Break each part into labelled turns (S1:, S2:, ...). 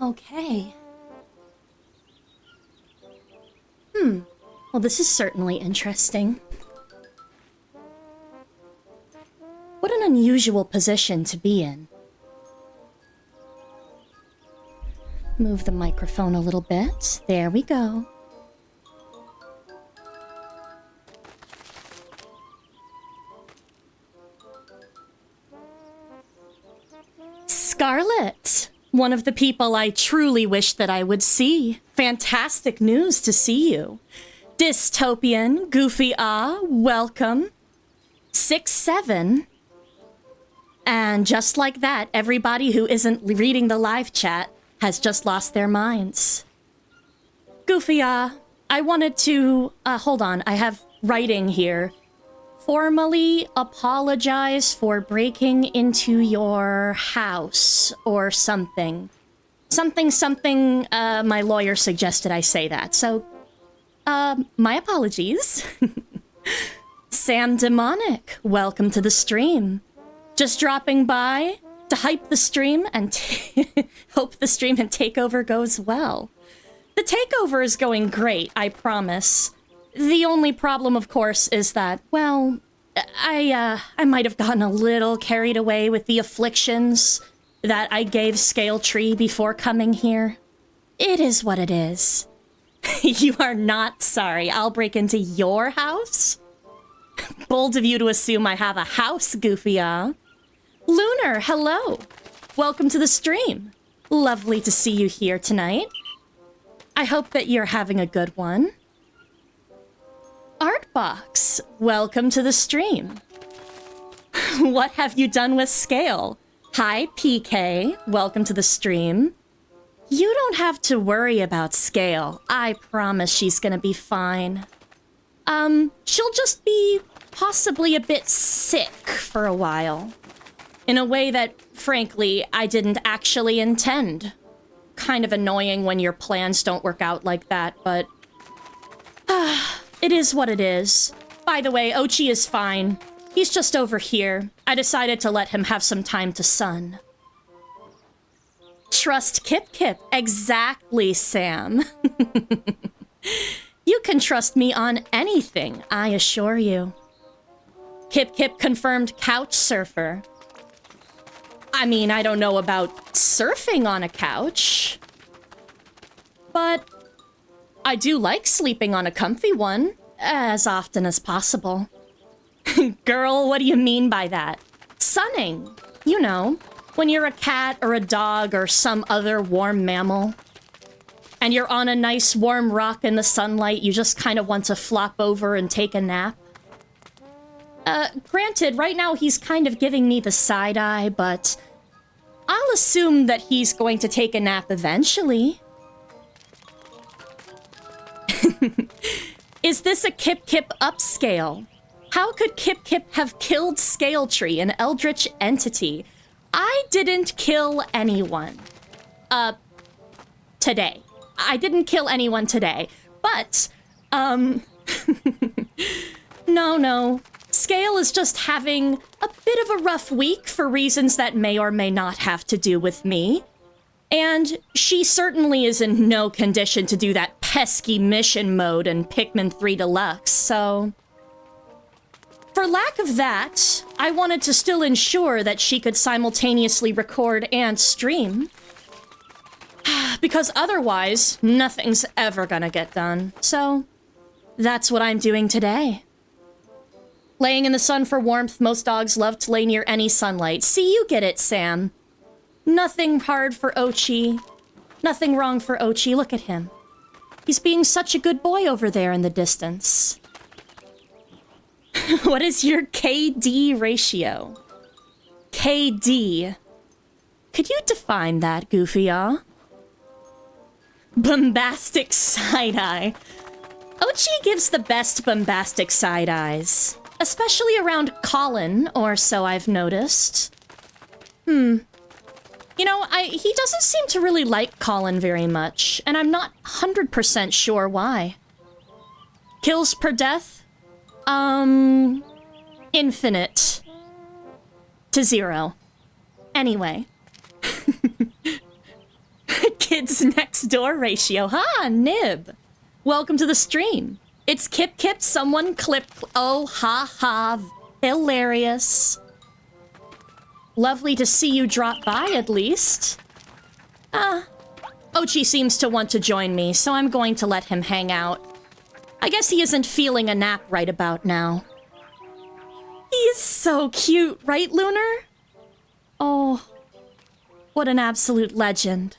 S1: Okay. Well, this is certainly interesting. What an unusual position to be in. Move the microphone a little bit. There we go. Scarlet! One of the people I truly wish that I would see. Fantastic news to see you. Dystopian, Goofy welcome. 6-7. And just like that, everybody who isn't reading the live chat has just lost their minds. Goofy I wanted to... hold on, I have writing here. Formally apologize for breaking into your house or something. Something, my lawyer suggested I say that. So, my apologies. Sam Demonic, welcome to the stream. Just dropping by to hype the stream and hope the stream and takeover goes well. The takeover is going great, I promise. The only problem, of course, is that, well, I might have gotten a little carried away with the afflictions that I gave Scale Tree before coming here. It is what it is. You are not sorry I'll break into your house? Bold of you to assume I have a house, Goofy Lunar, hello. Welcome to the stream. Lovely to see you here tonight. I hope that you're having a good one. Artbox, welcome to the stream. What have you done with Scale? Hi, PK, welcome to the stream. You don't have to worry about Scale. I promise she's gonna be fine. She'll just be possibly a bit sick for a while. In a way that, frankly, I didn't actually intend. Kind of annoying when your plans don't work out like that, but... it is what it is. By the way, Ochi is fine. He's just over here. I decided to let him have some time to sun. Trust Kipkip. Exactly, Sam. You can trust me on anything, I assure you. Kipkip confirmed couch surfer. I mean, I don't know about surfing on a couch, but I do like sleeping on a comfy one as often as possible. Girl, what do you mean by that? Sunning. You know, when you're a cat or a dog or some other warm mammal, and you're on a nice warm rock in the sunlight, you just kind of want to flop over and take a nap. Granted, right now he's kind of giving me the side eye, but I'll assume that he's going to take a nap eventually. Is this a Kipkip upscale? How could Kipkip have killed Scale Tree, an eldritch entity? I didn't kill anyone. Today. I didn't kill anyone today. But, no. Scale is just having a bit of a rough week for reasons that may or may not have to do with me. And she certainly is in no condition to do that pesky mission mode in Pikmin 3 Deluxe, so... For lack of that, I wanted to still ensure that she could simultaneously record and stream. Because otherwise, nothing's ever gonna get done. So, that's what I'm doing today. Laying in the sun for warmth, most dogs love to lay near any sunlight. See, you get it, Sam. Nothing hard for Ochi. Nothing wrong for Ochi. Look at him. He's being such a good boy over there in the distance. What is your KD ratio? KD. Could you define that, Goofy Bombastic side-eye. Ochi gives the best bombastic side-eyes. Especially around Colin, or so I've noticed. You know, he doesn't seem to really like Colin very much, and I'm not 100% sure why. Kills per death? Infinite. To 0. Anyway. Kids next door ratio. Ha, Nib. Welcome to the stream. It's Kipkip, someone clip. Oh, ha ha. Hilarious. Lovely to see you drop by, at least. Ochi seems to want to join me, so I'm going to let him hang out. I guess he isn't feeling a nap right about now. He is so cute, right, Lunar? Oh, what an absolute legend.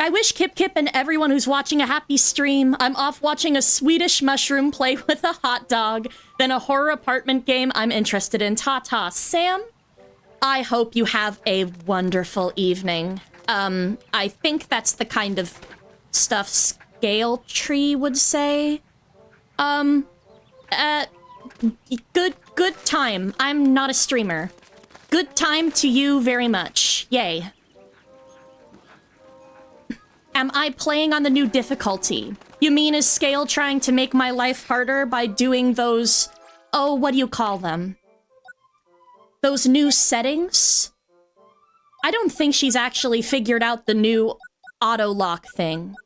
S1: I wish Kipkip and everyone who's watching a happy stream. I'm off watching a Swedish mushroom play with a hot dog, then a horror apartment game I'm interested in. Ta-ta. Sam, I hope you have a wonderful evening. I think that's the kind of stuff Scale Tree would say. Good time. I'm not a streamer. Good time to you very much. Yay. Am I playing on the new difficulty? You mean is Scale trying to make my life harder by doing those... Oh, what do you call them? Those new settings? I don't think she's actually figured out the new auto-lock thing.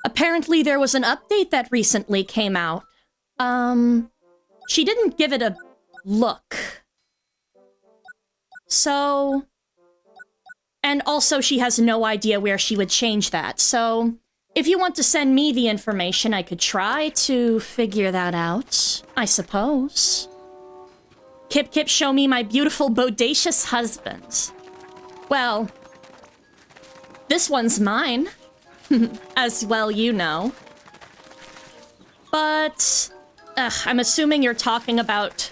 S1: Apparently there was an update that recently came out. She didn't give it a look. So... And also she has no idea where she would change that. So, if you want to send me the information, I could try to figure that out, I suppose. Kip, show me my beautiful, bodacious husband. Well, this one's mine. As well you know. But, I'm assuming you're talking about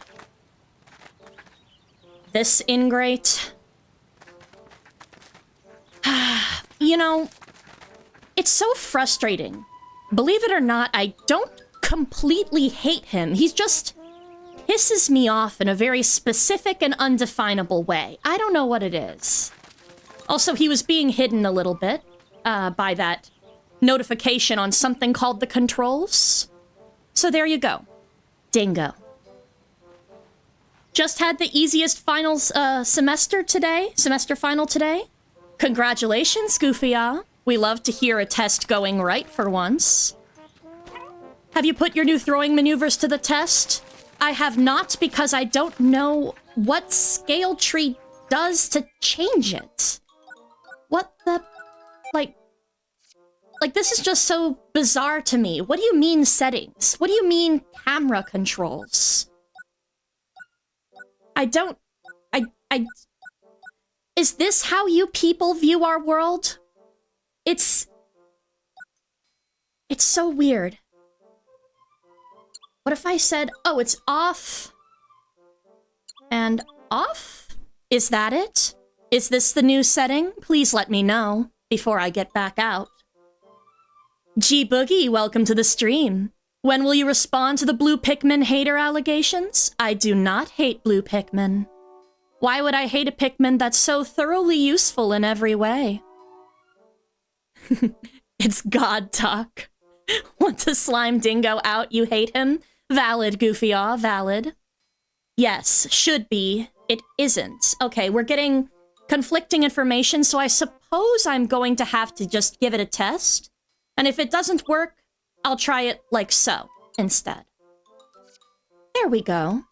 S1: this ingrate. You know, it's so frustrating. Believe it or not, I don't completely hate him. He's just pisses me off in a very specific and undefinable way. I don't know what it is. Also, he was being hidden a little bit by that notification on something called the controls. So there you go. Dingo. Just had the easiest finals semester final today. Congratulations, Goofy-ah. We love to hear a test going right for once. Have you put your new throwing maneuvers to the test? I have not because I don't know what Scale Tree does to change it. What the... Like, this is just so bizarre to me. What do you mean settings? What do you mean camera controls? I don't... Is this how you people view our world? It's so weird. What if I said, oh, it's off and off? Is that it? Is this the new setting? Please let me know before I get back out. G-Boogie, welcome to the stream. When will you respond to the blue Pikmin hater allegations? I do not hate blue Pikmin. Why would I hate a Pikmin that's so thoroughly useful in every way? It's God talk. Want to slime Dingo out, you hate him? Valid, Goofy-aw, valid. Yes, should be. It isn't. Okay, we're getting conflicting information, so I suppose I'm going to have to just give it a test. And if it doesn't work, I'll try it like so, instead. There we go.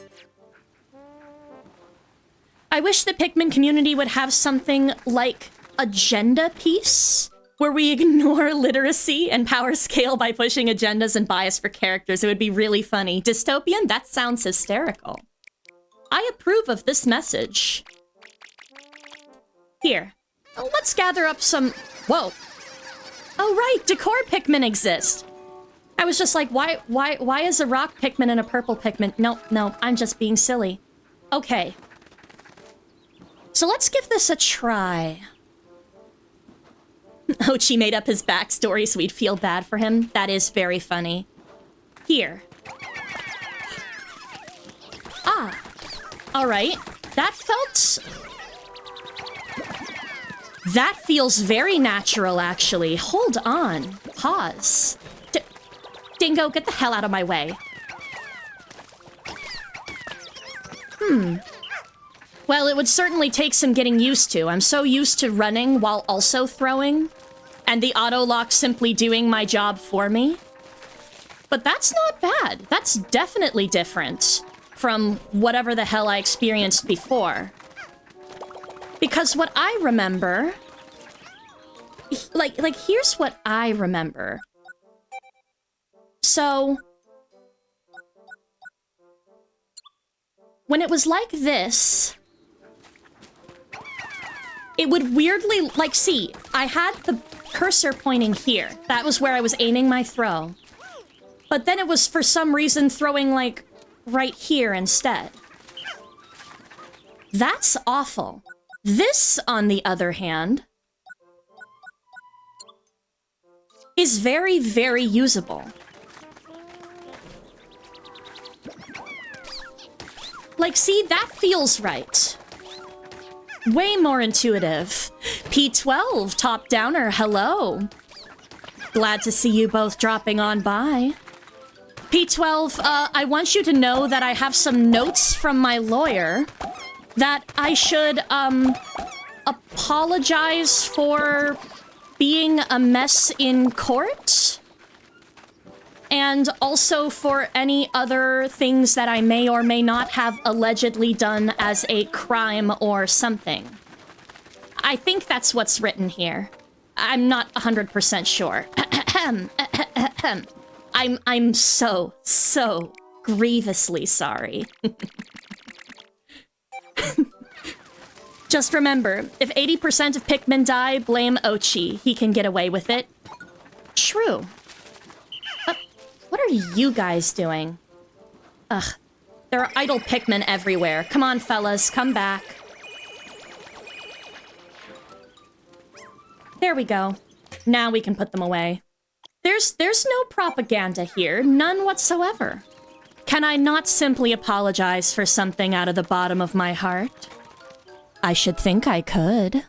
S1: I wish the Pikmin community would have something like agenda piece, where we ignore literacy and power scale by pushing agendas and bias for characters. It would be really funny. Dystopian? That sounds hysterical. I approve of this message. Here. Let's gather up some... Whoa. Oh, right. Decor Pikmin exist. I was just like, why is a rock Pikmin and a purple Pikmin? No, I'm just being silly. Okay. So let's give this a try. Ochi made up his backstory so we'd feel bad for him. That is very funny. Here. Ah. Alright. That feels very natural, actually. Hold on. Pause. Dingo, get the hell out of my way. Well, it would certainly take some getting used to. I'm so used to running while also throwing, and the auto-lock simply doing my job for me. But that's not bad. That's definitely different from whatever the hell I experienced before. Because what I remember... Like, here's what I remember. So... when it was like this... it would weirdly... like, see, I had the cursor pointing here. That was where I was aiming my throw. But then it was, for some reason, throwing, like, right here instead. That's awful. This, on the other hand, is very, very usable. Like, see, that feels right. Way more intuitive. P12, top downer, hello. Glad to see you both dropping on by. P12, I want you to know that I have some notes from my lawyer that I should, apologize for being a mess in court. And also for any other things that I may or may not have allegedly done as a crime or something. I think that's what's written here. I'm not 100% sure. I'm so grievously sorry. Just remember, if 80% of Pikmin die, blame Ochi. He can get away with it. True. What are you guys doing? Ugh. There are idle Pikmin everywhere. Come on, fellas, come back. There we go. Now we can put them away. There's no propaganda here, none whatsoever. Can I not simply apologize for something out of the bottom of my heart? I should think I could.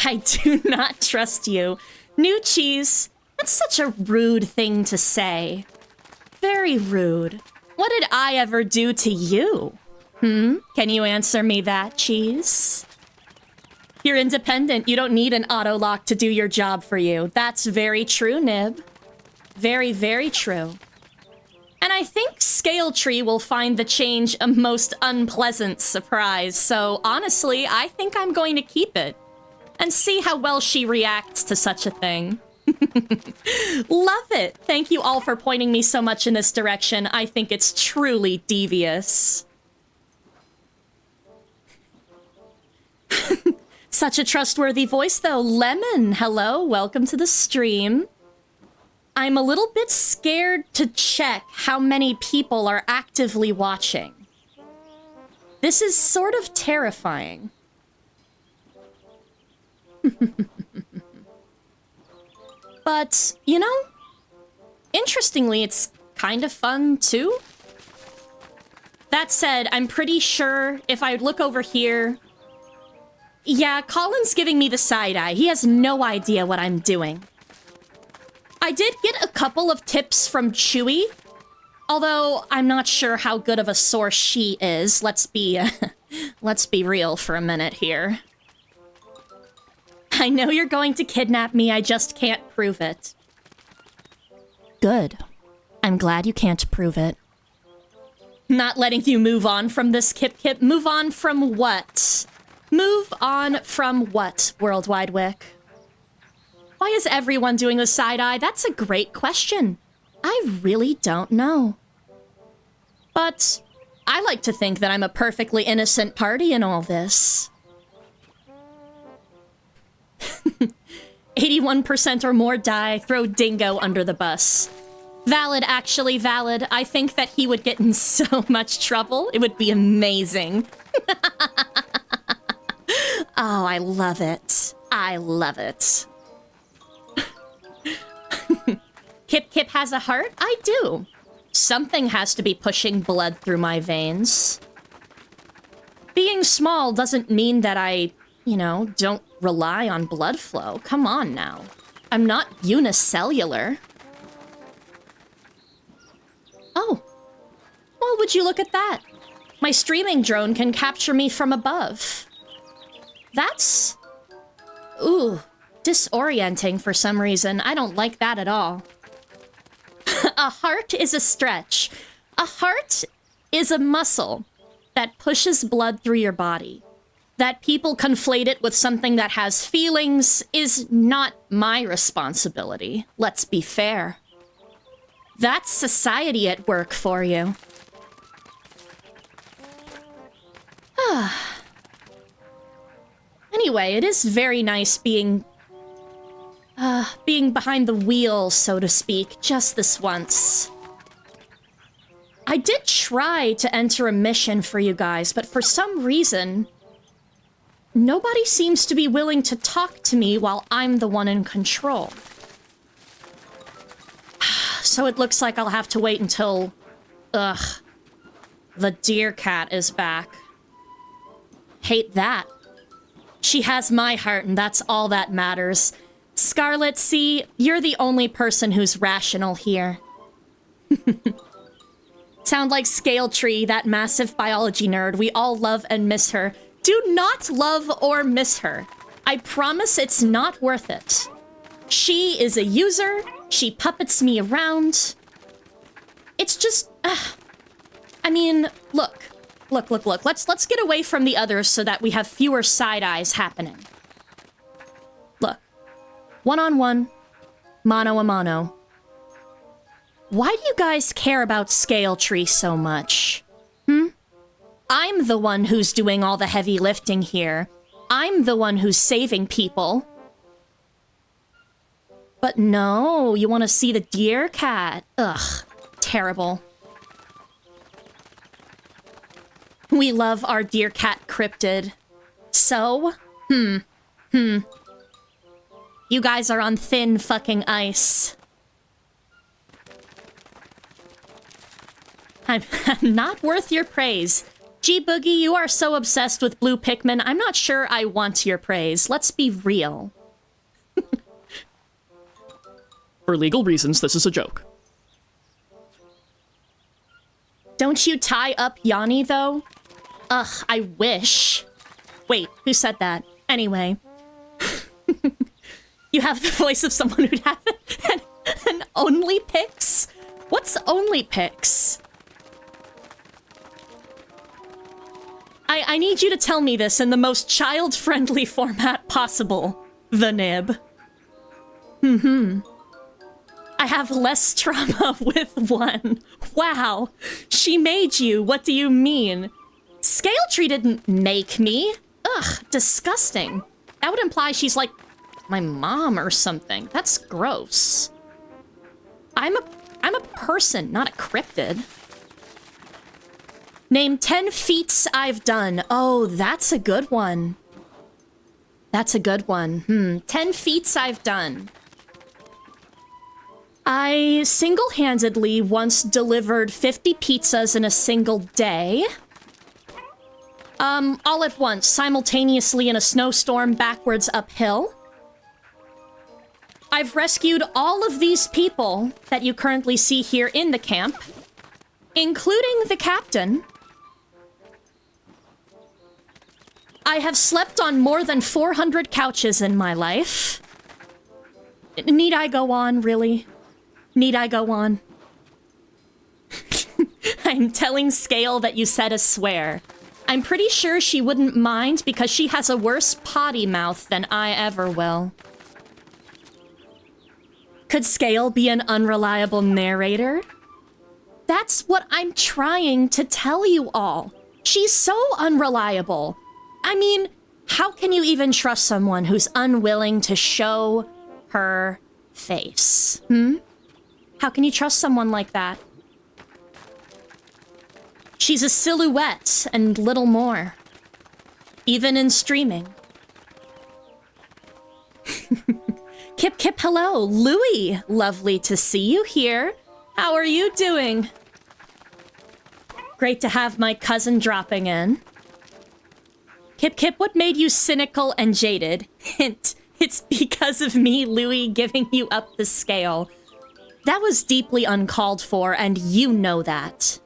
S1: I do not trust you. New cheese. That's such a rude thing to say. Very rude. What did I ever do to you? Can you answer me that, cheese? You're independent. You don't need an auto-lock to do your job for you. That's very true, Nib. Very, very true. And I think Scale Tree will find the change a most unpleasant surprise, so honestly, I think I'm going to keep it. And see how well she reacts to such a thing. Love it! Thank you all for pointing me so much in this direction. I think it's truly devious. Such a trustworthy voice, though. Lemon, hello, welcome to the stream. I'm a little bit scared to check how many people are actively watching. This is sort of terrifying. But, you know, interestingly, it's kind of fun, too. That said, I'm pretty sure if I look over here... yeah, Colin's giving me the side-eye. He has no idea what I'm doing. I did get a couple of tips from Chewy, although I'm not sure how good of a source she is. Let's be real for a minute here. I know you're going to kidnap me, I just can't prove it. Good. I'm glad you can't prove it. Not letting you move on from this, Kipkip. Move on from what? Move on from what, Worldwide Wick? Why is everyone doing the side-eye? That's a great question. I really don't know. But I like to think that I'm a perfectly innocent party in all this. 81% or more die, throw Dingo under the bus. Valid, actually valid. I think that he would get in so much trouble. It would be amazing. Oh, I love it. I love it. Kip has a heart? I do. Something has to be pushing blood through my veins. Being small doesn't mean that I, you know, don't rely on blood flow. Come on now. I'm not unicellular. Oh. Well, would you look at that? My streaming drone can capture me from above. That's... ooh, disorienting for some reason. I don't like that at all. A heart is a stretch. A heart is a muscle that pushes blood through your body. That people conflate it with something that has feelings is not my responsibility. Let's be fair. That's society at work for you. Anyway, it is very nice being behind the wheel, so to speak, just this once. I did try to enter a mission for you guys, but for some reason, nobody seems to be willing to talk to me while I'm the one in control. So it looks like I'll have to wait until, the deer cat is back. Hate that. She has my heart, and that's all that matters. Scarlet, see, you're the only person who's rational here. Sound like Scale Tree, that massive biology nerd. We all love and miss her. Do not love or miss her. I promise it's not worth it. She is a user. She puppets me around. It's just... I mean, look. Look. Let's get away from the others so that we have fewer side eyes happening. Look. One-on-one. Mano-a-mano. Why do you guys care about Scale Tree so much? I'm the one who's doing all the heavy lifting here. I'm the one who's saving people. But no, you want to see the deer cat. Ugh, terrible. We love our deer cat cryptid. So, You guys are on thin fucking ice. I'm not worth your praise. G-Boogie, you are so obsessed with blue Pikmin, I'm not sure I want your praise. Let's be real.
S2: For legal reasons, this is a joke.
S1: Don't you tie up Yanni, though? Ugh, I wish. Wait, who said that? Anyway. You have the voice of someone who'd have an only pics? What's only pics? I need you to tell me this in the most child-friendly format possible. The nib. I have less trauma with one. Wow. She made you. What do you mean? Scale Tree didn't make me. Ugh, disgusting. That would imply she's like my mom or something. That's gross. I'm a person, not a cryptid. Name 10 feats I've done. Oh, that's a good one. That's a good one. 10 feats I've done. I single-handedly once delivered 50 pizzas in a single day. All at once, simultaneously in a snowstorm backwards uphill. I've rescued all of these people that you currently see here in the camp, including the captain. I have slept on more than 400 couches in my life. Need I go on, really? Need I go on? I'm telling Scale that you said a swear. I'm pretty sure she wouldn't mind because she has a worse potty mouth than I ever will. Could Scale be an unreliable narrator? That's what I'm trying to tell you all. She's so unreliable. I mean, how can you even trust someone who's unwilling to show her face? How can you trust someone like that? She's a silhouette and little more. Even in streaming. Kipkip, hello. Louie, lovely to see you here. How are you doing? Great to have my cousin dropping in. Kipkip, what made you cynical and jaded? Hint, it's because of me, Louie, giving you up the scale. That was deeply uncalled for, and you know that.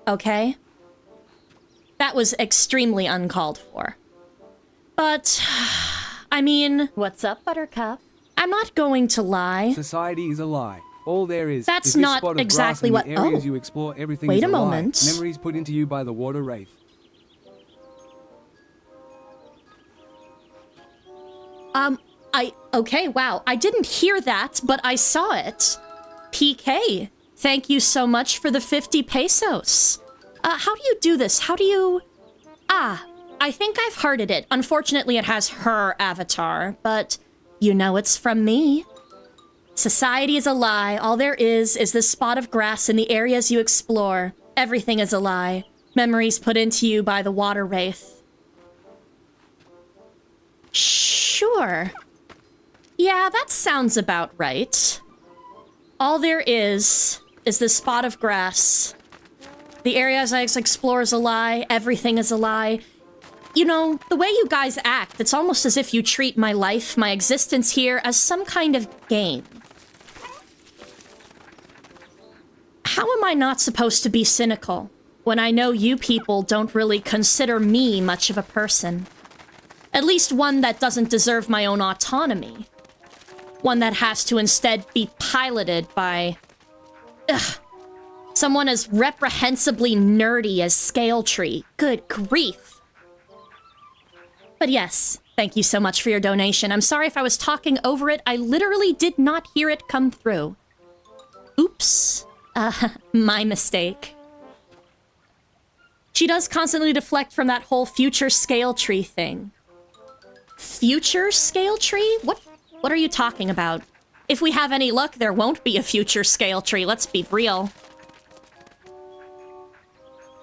S1: okay? That was extremely uncalled for. But, I mean... What's up, Buttercup? I'm not going to lie.
S3: Society is a lie. All there is
S1: That's
S3: this
S1: not
S3: spot of
S1: exactly
S3: grass in
S1: what...
S3: the areas
S1: Oh,
S3: you explore, everything
S1: wait
S3: is
S1: a
S3: lie.
S1: moment.
S3: Memories put into you by the water wraith.
S1: Okay, wow. I didn't hear that, but I saw it. PK, thank you so much for the 50 pesos. How do you do this? How do you... I think I've hearded it. Unfortunately, it has her avatar, but you know it's from me. Society is a lie. All there is this spot of grass in the areas you explore. Everything is a lie. Memories put into you by the water wraith. Sure. Yeah, that sounds about right. All there is this spot of grass. The areas I explore is a lie. Everything is a lie. You know, the way you guys act, it's almost as if you treat my life, my existence here, as some kind of game. How am I not supposed to be cynical when I know you people don't really consider me much of a person? At least one that doesn't deserve my own autonomy. One that has to instead be piloted by... someone as reprehensibly nerdy as Scaletree. Good grief. But yes, thank you so much for your donation. I'm sorry if I was talking over it. I literally did not hear it come through. Oops. My mistake. She does constantly deflect from that whole future Scaletree thing. Future Scaletree? What are you talking about? If we have any luck, there won't be a future Scaletree, let's be real.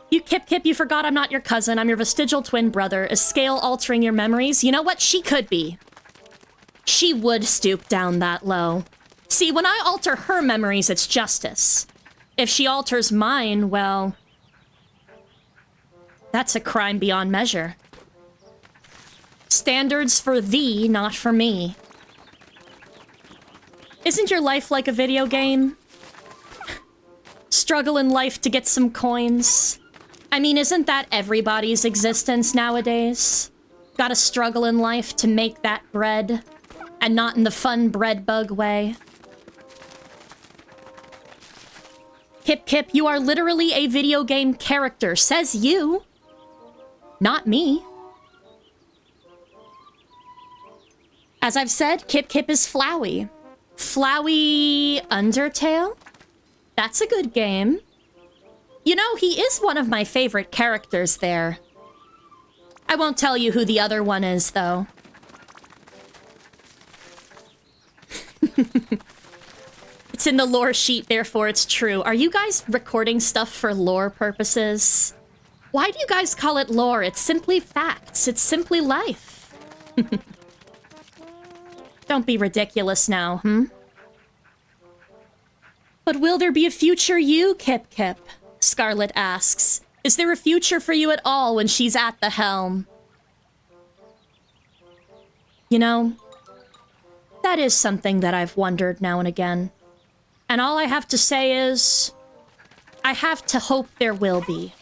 S1: You Kipkip, you forgot I'm not your cousin. I'm your vestigial twin brother. Is Scale altering your memories? You know what? She could be. She would stoop down that low. See, when I alter her memories, it's justice. If she alters mine, well... that's a crime beyond measure. Standards for thee, not for me. Isn't your life like a video game? Struggle in life to get some coins. I mean, isn't that everybody's existence nowadays? Gotta struggle in life to make that bread. And not in the fun bread bug way. Kip, you are literally a video game character, says you. Not me. As I've said, Kip is Flowey. Flowey Undertale? That's a good game. You know, he is one of my favorite characters there. I won't tell you who the other one is, though. It's in the lore sheet, therefore it's true. Are you guys recording stuff for lore purposes? Why do you guys call it lore? It's simply facts. It's simply life. Don't be ridiculous now, But will there be a future you, Kipkip? Scarlet asks. Is there a future for you at all when she's at the helm? You know, that is something that I've wondered now and again. And all I have to say is, I have to hope there will be.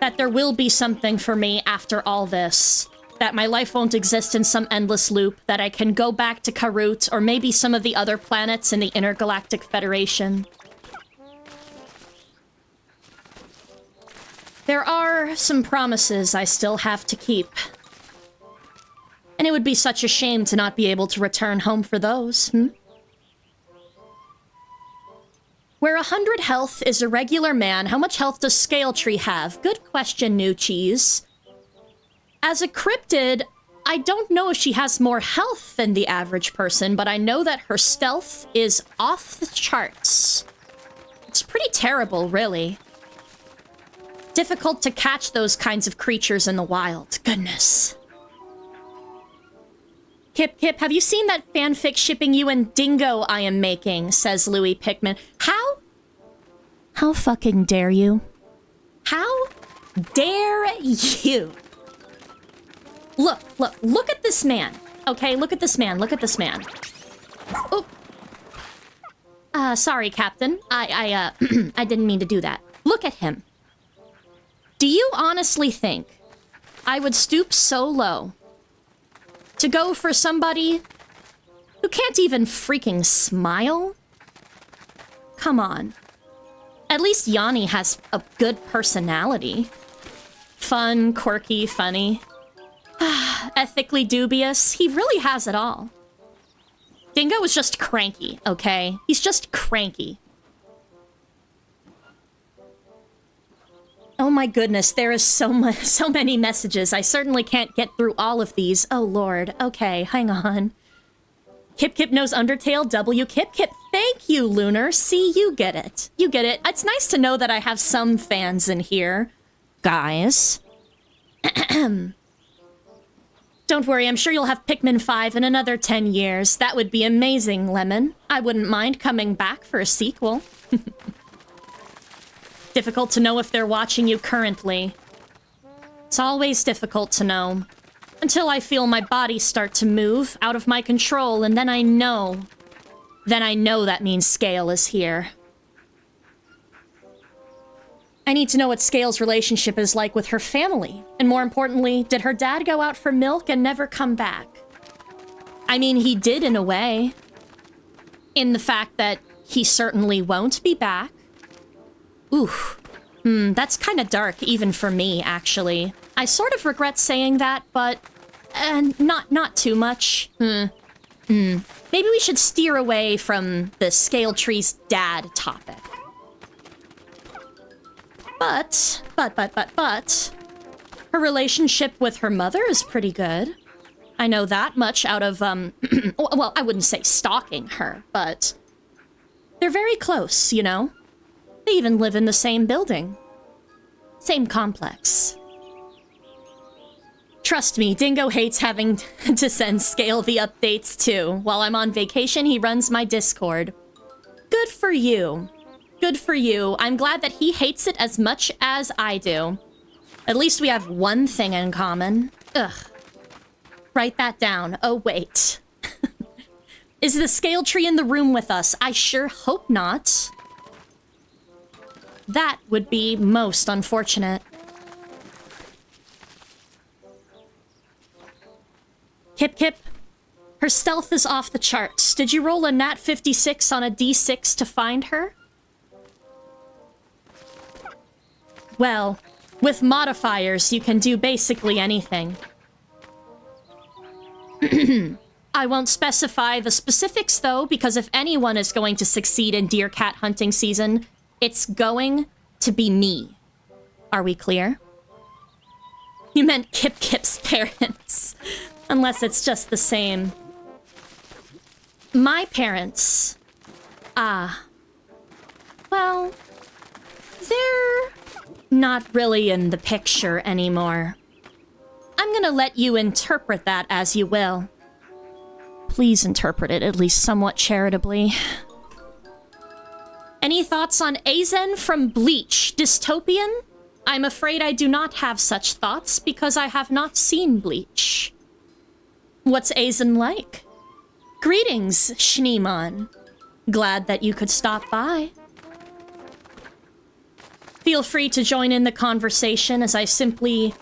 S1: That there will be something for me after all this. That my life won't exist in some endless loop. That I can go back to Karut, or maybe some of the other planets in the Intergalactic Federation. There are some promises I still have to keep. And it would be such a shame to not be able to return home for those, Where 100 health is a regular man, how much health does Scaletree have? Good question, New Cheese. As a cryptid, I don't know if she has more health than the average person, but I know that her stealth is off the charts. It's pretty terrible, really. Difficult to catch those kinds of creatures in the wild. Goodness. Kip, have you seen that fanfic shipping you and Dingo I am making? Says Louie Pikmin. How fucking dare you? How dare you? Look at this man. Okay, look at this man. Oh. Sorry, Captain. I didn't mean to do that. Look at him. Do you honestly think I would stoop so low to go for somebody who can't even freaking smile? Come on. At least Yanni has a good personality. Fun, quirky, funny. Ethically dubious. He really has it all. Dingo is just cranky, okay? He's just cranky. Oh my goodness, there is so many messages. I certainly can't get through all of these. Oh lord. Okay, hang on. Kipkip knows Undertale. W Kipkip. Thank you, Lunar. See, you get it. You get it. It's nice to know that I have some fans in here. Guys. Don't worry, I'm sure you'll have Pikmin 5 in another 10 years. That would be amazing, Lemon. I wouldn't mind coming back for a sequel. Difficult to know if they're watching you currently. It's always difficult to know. Until I feel my body start to move out of my control, and then I know. Then I know that means Scale is here. I need to know what Scale's relationship is like with her family. And more importantly, did her dad go out for milk and never come back? I mean, he did in a way. In the fact that he certainly won't be back. Oof. That's kind of dark, even for me, actually. I sort of regret saying that, but... not too much. Maybe we should steer away from the Scale Tree's dad topic. But... her relationship with her mother is pretty good. I know that much out of, well, I wouldn't say stalking her, but... they're very close, you know? They even live in the same building. Same complex. Trust me, Dingo hates having to send Scale the updates too. While I'm on vacation, he runs my Discord. Good for you. Good for you. I'm glad that he hates it as much as I do. At least we have one thing in common. Ugh. Write that down. Oh, wait. Is the Scale Tree in the room with us? I sure hope not. That would be most unfortunate. Kipkip, her stealth is off the charts. Did you roll a nat 56 on a d6 to find her? Well, with modifiers, you can do basically anything. I won't specify the specifics, though, because if anyone is going to succeed in deer cat hunting season, it's going to be me. Are we clear? You meant Kipkip's parents. Unless it's just the same. My parents... well... they're not really in the picture anymore. I'm gonna let you interpret that as you will. Please interpret it at least somewhat charitably. Any thoughts on Aizen from Bleach? Dystopian? I'm afraid I do not have such thoughts because I have not seen Bleach. What's Aizen like? Greetings, Schneeman. Glad that you could stop by. Feel free to join in the conversation as I simply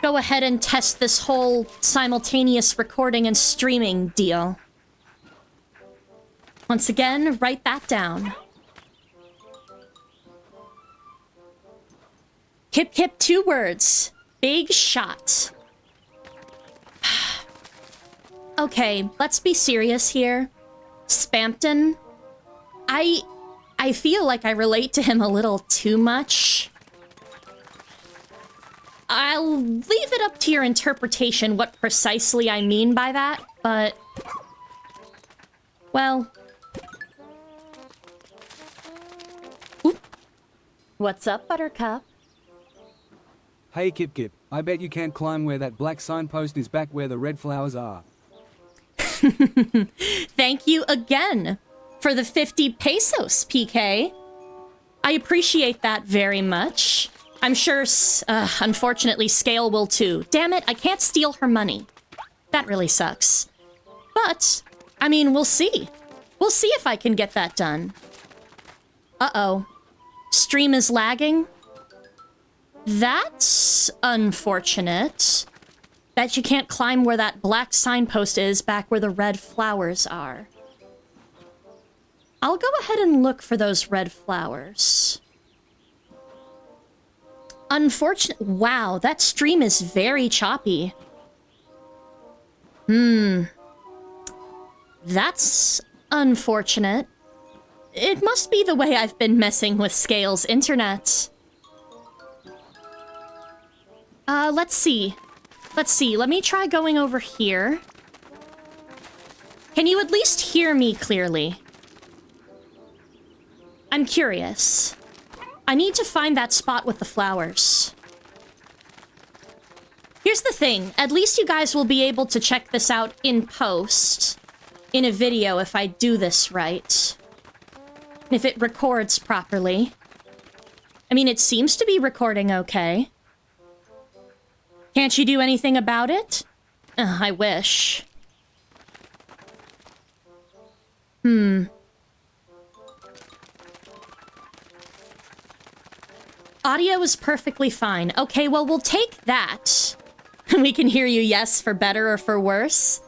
S1: go ahead and test this whole simultaneous recording and streaming deal. Once again, write that down. Kipkip, 2 words. Big shot. Okay, let's be serious here. Spampton, I feel like I relate to him a little too much. I'll leave it up to your interpretation what precisely I mean by that, but... well... Oop. What's up, Buttercup?
S3: Hey Kipkip, I bet you can't climb where that black signpost is back where the red flowers are.
S1: Thank you again for the 50 pesos, PK. I appreciate that very much. I'm sure, unfortunately, Scale will too. Damn it, I can't steal her money. That really sucks. But, I mean, we'll see. We'll see if I can get that done. Uh-oh. Stream is lagging? That's unfortunate. Bet you can't climb where that black signpost is back where the red flowers are. I'll go ahead and look for those red flowers. Unfortunate. Wow, that stream is very choppy. That's unfortunate. It must be the way I've been messing with Scale's internet. Let's see. Let me try going over here. Can you at least hear me clearly? I'm curious. I need to find that spot with the flowers. Here's the thing. At least you guys will be able to check this out in post. In a video if I do this right. If it records properly. I mean, it seems to be recording okay. Can't you do anything about it? I wish. Audio is perfectly fine. Okay, well, we'll take that. We can hear you, yes, for better or for worse.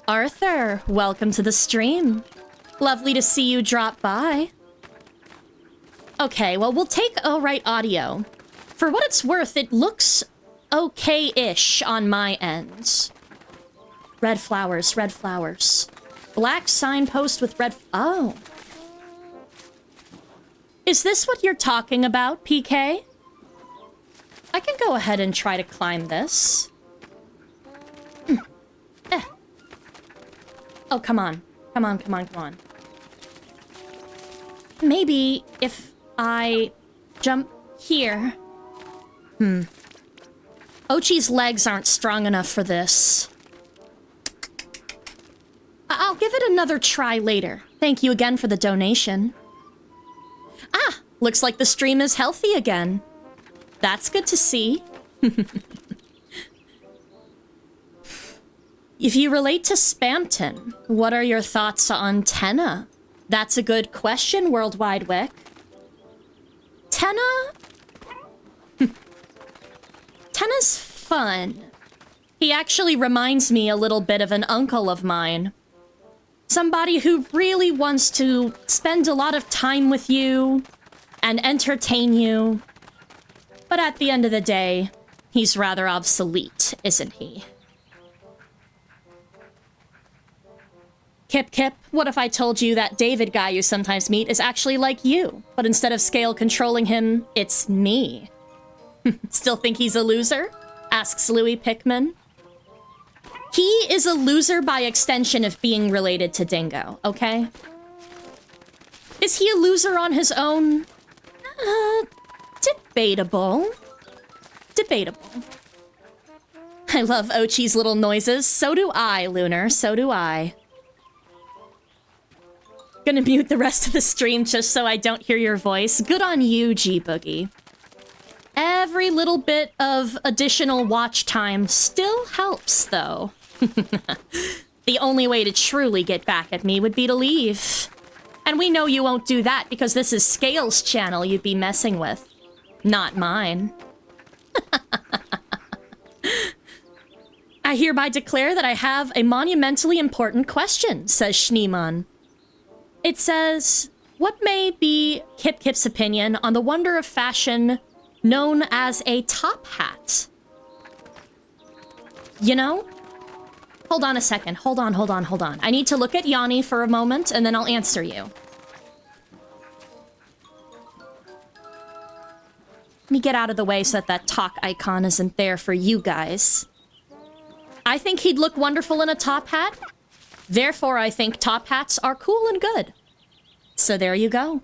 S1: Arthur, welcome to the stream. Lovely to see you drop by. Okay, well, we'll take alright audio. For what it's worth, it looks okay-ish on my end. Red flowers, red flowers. Black signpost with red... Oh. Is this what you're talking about, PK? I can go ahead and try to climb this. Oh, come on. Come on, come on, come on. Maybe if I jump here. Ochi's legs aren't strong enough for this. I'll give it another try later. Thank you again for the donation. Ah, looks like the stream is healthy again. That's good to see. If you relate to Spamton, what are your thoughts on Tenna? That's a good question, Worldwide Wick. Tenna? Tenna's fun. He actually reminds me a little bit of an uncle of mine. Somebody who really wants to spend a lot of time with you and entertain you. But at the end of the day, he's rather obsolete, isn't he? Kipkip, what if I told you that David guy you sometimes meet is actually like you, but instead of Scale controlling him, it's me? Still think he's a loser? Asks Louie Pikmin. He is a loser by extension of being related to Dingo, okay? Is he a loser on his own? Debatable. Debatable. I love Ochi's little noises. So do I, Lunar. So do I. Gonna mute the rest of the stream just so I don't hear your voice. Good on you, G-Boogie. Every little bit of additional watch time still helps, though. The only way to truly get back at me would be to leave. And we know you won't do that because this is Scale's channel you'd be messing with. Not mine. I hereby declare that I have a monumentally important question, says Schneemann. It says, what may be Kipkip's opinion on the wonder of fashion known as a top hat? You know? Hold on a second. Hold on. I need to look at Yanni for a moment, and then I'll answer you. Let me get out of the way so that that talk icon isn't there for you guys. I think he'd look wonderful in a top hat. Therefore, I think top hats are cool and good. So there you go.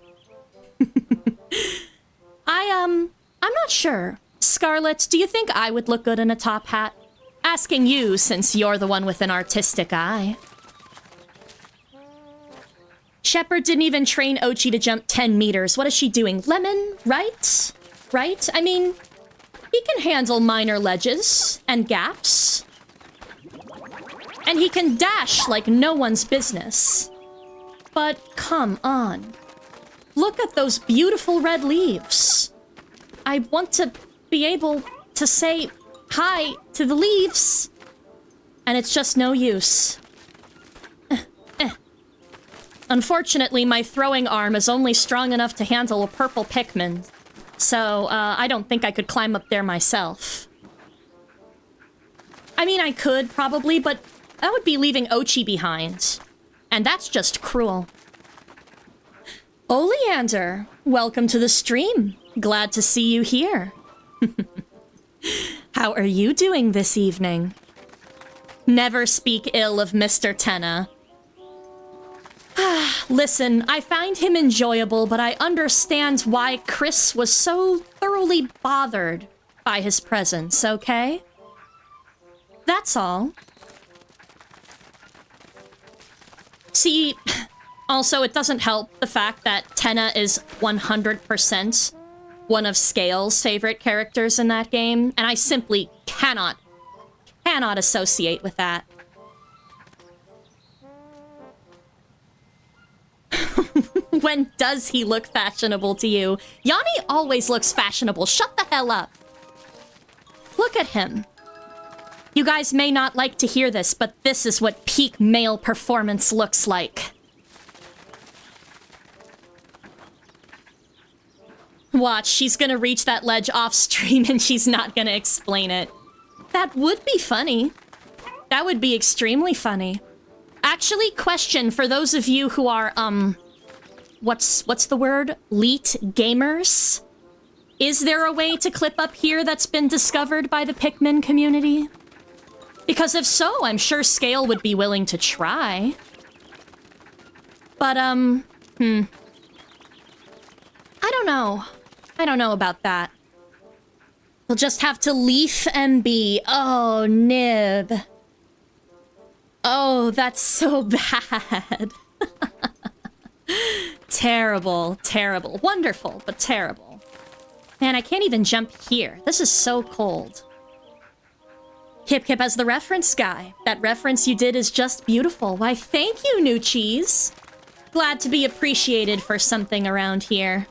S1: I'm not sure. Scarlet, do you think I would look good in a top hat? Asking you, since you're the one with an artistic eye. Shepard didn't even train Ochi to jump 10 meters. What is she doing? Lemon, right? Right? I mean, he can handle minor ledges and gaps. And he can dash like no one's business. But come on. Look at those beautiful red leaves. I want to be able to say hi to the leaves. And it's just no use. Unfortunately, my throwing arm is only strong enough to handle a purple Pikmin. So, I don't think I could climb up there myself. I mean, I could, probably, but that would be leaving Ochi behind. And that's just cruel. Oleander, welcome to the stream. Glad to see you here. How are you doing this evening? Never speak ill of Mr. Tenna. Listen, I find him enjoyable, but I understand why Chris was so thoroughly bothered by his presence, okay? That's all. See, also, it doesn't help the fact that Tenna is 100% one of Scale's favorite characters in that game, and I simply cannot associate with that. When does he look fashionable to you? Yanni always looks fashionable. Shut the hell up. Look at him. You guys may not like to hear this, but this is what peak male performance looks like. Watch, she's gonna reach that ledge off stream and she's not gonna explain it. That would be funny. That would be extremely funny. Actually, question for those of you who are, what's the word? Leet gamers? Is there a way to clip up here that's been discovered by the Pikmin community? Because if so, I'm sure Scale would be willing to try. But, I don't know. I don't know about that. We'll just have to leaf MB. Oh, nib. Oh, that's so bad. Terrible, terrible. Wonderful, but terrible. Man, I can't even jump here. This is so cold. Kipkip as the reference guy. That reference you did is just beautiful. Why, thank you, New Cheese. Glad to be appreciated for something around here.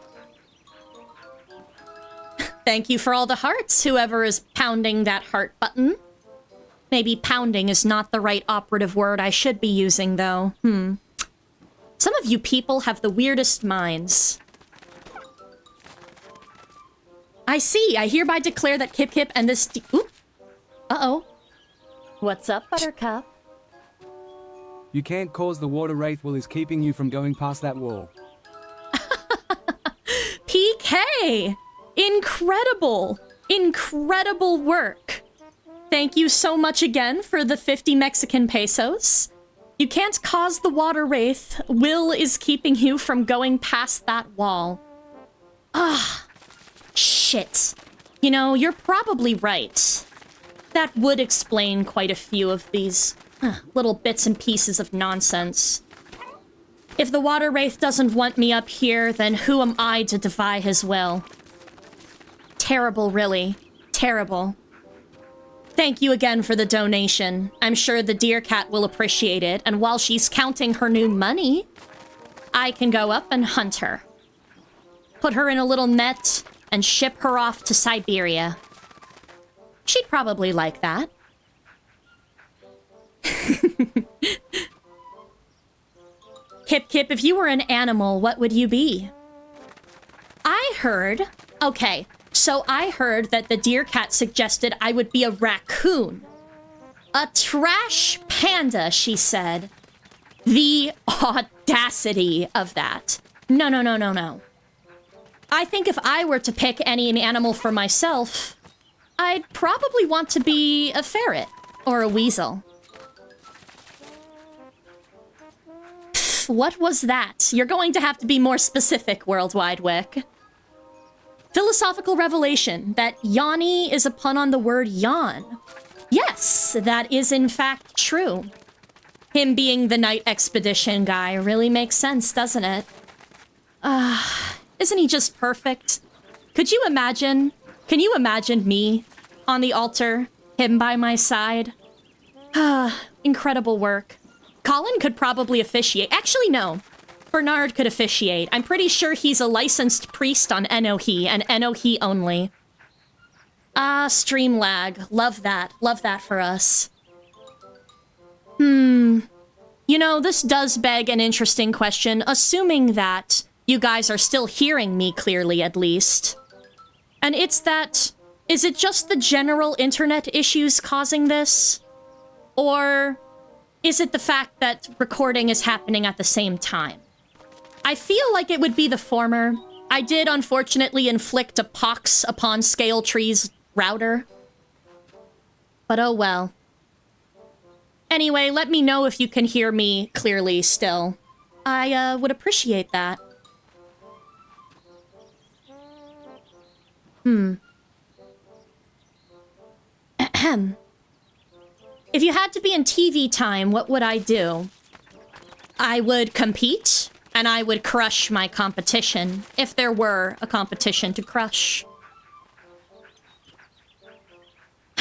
S1: Thank you for all the hearts, whoever is pounding that heart button. Maybe pounding is not the right operative word I should be using, though. Some of you people have the weirdest minds. I see. I hereby declare that Kipkip and this... Oop. Uh-oh. What's up, Buttercup?
S3: You can't cause the water wraith while is keeping you from going past that wall.
S1: PK! Incredible! Incredible work! Thank you so much again for the 50 Mexican pesos. You can't cause the water wraith. Will is keeping you from going past that wall. Ah, shit. You know, you're probably right. That would explain quite a few of these little bits and pieces of nonsense. If the water wraith doesn't want me up here, then who am I to defy his will? Terrible, really. Terrible. Thank you again for the donation. I'm sure the deer cat will appreciate it, and while she's counting her new money, I can go up and hunt her. Put her in a little net and ship her off to Siberia. She'd probably like that. Kipkip, if you were an animal, what would you be? I heard... Okay, so I heard that the deer cat suggested I would be a raccoon. A trash panda, she said. The audacity of that. No, no, no, no, no. I think if I were to pick any animal for myself, I'd probably want to be a ferret or a weasel. Pfft, what was that? You're going to have to be more specific, Worldwide Wick. Philosophical revelation that Yanni is a pun on the word yawn. Yes, that is in fact true. Him being the night expedition guy really makes sense, doesn't it? Isn't he just perfect? Could you imagine? Can you imagine me on the altar, him by my side? Incredible work. Colin could probably officiate. Actually, no. Bernard could officiate. I'm pretty sure he's a licensed priest on Enohi, and Enohi only. Ah, stream lag. Love that. Love that for us. You know, this does beg an interesting question, assuming that you guys are still hearing me clearly, at least. And it's that, is it just the general internet issues causing this? Or is it the fact that recording is happening at the same time? I feel like it would be the former. I did unfortunately inflict a pox upon Scaletree's router. But oh well. Anyway, let me know if you can hear me clearly still. I would appreciate that. Ahem. If you had to be in TV time, what would I do? I would compete, and I would crush my competition, if there were a competition to crush.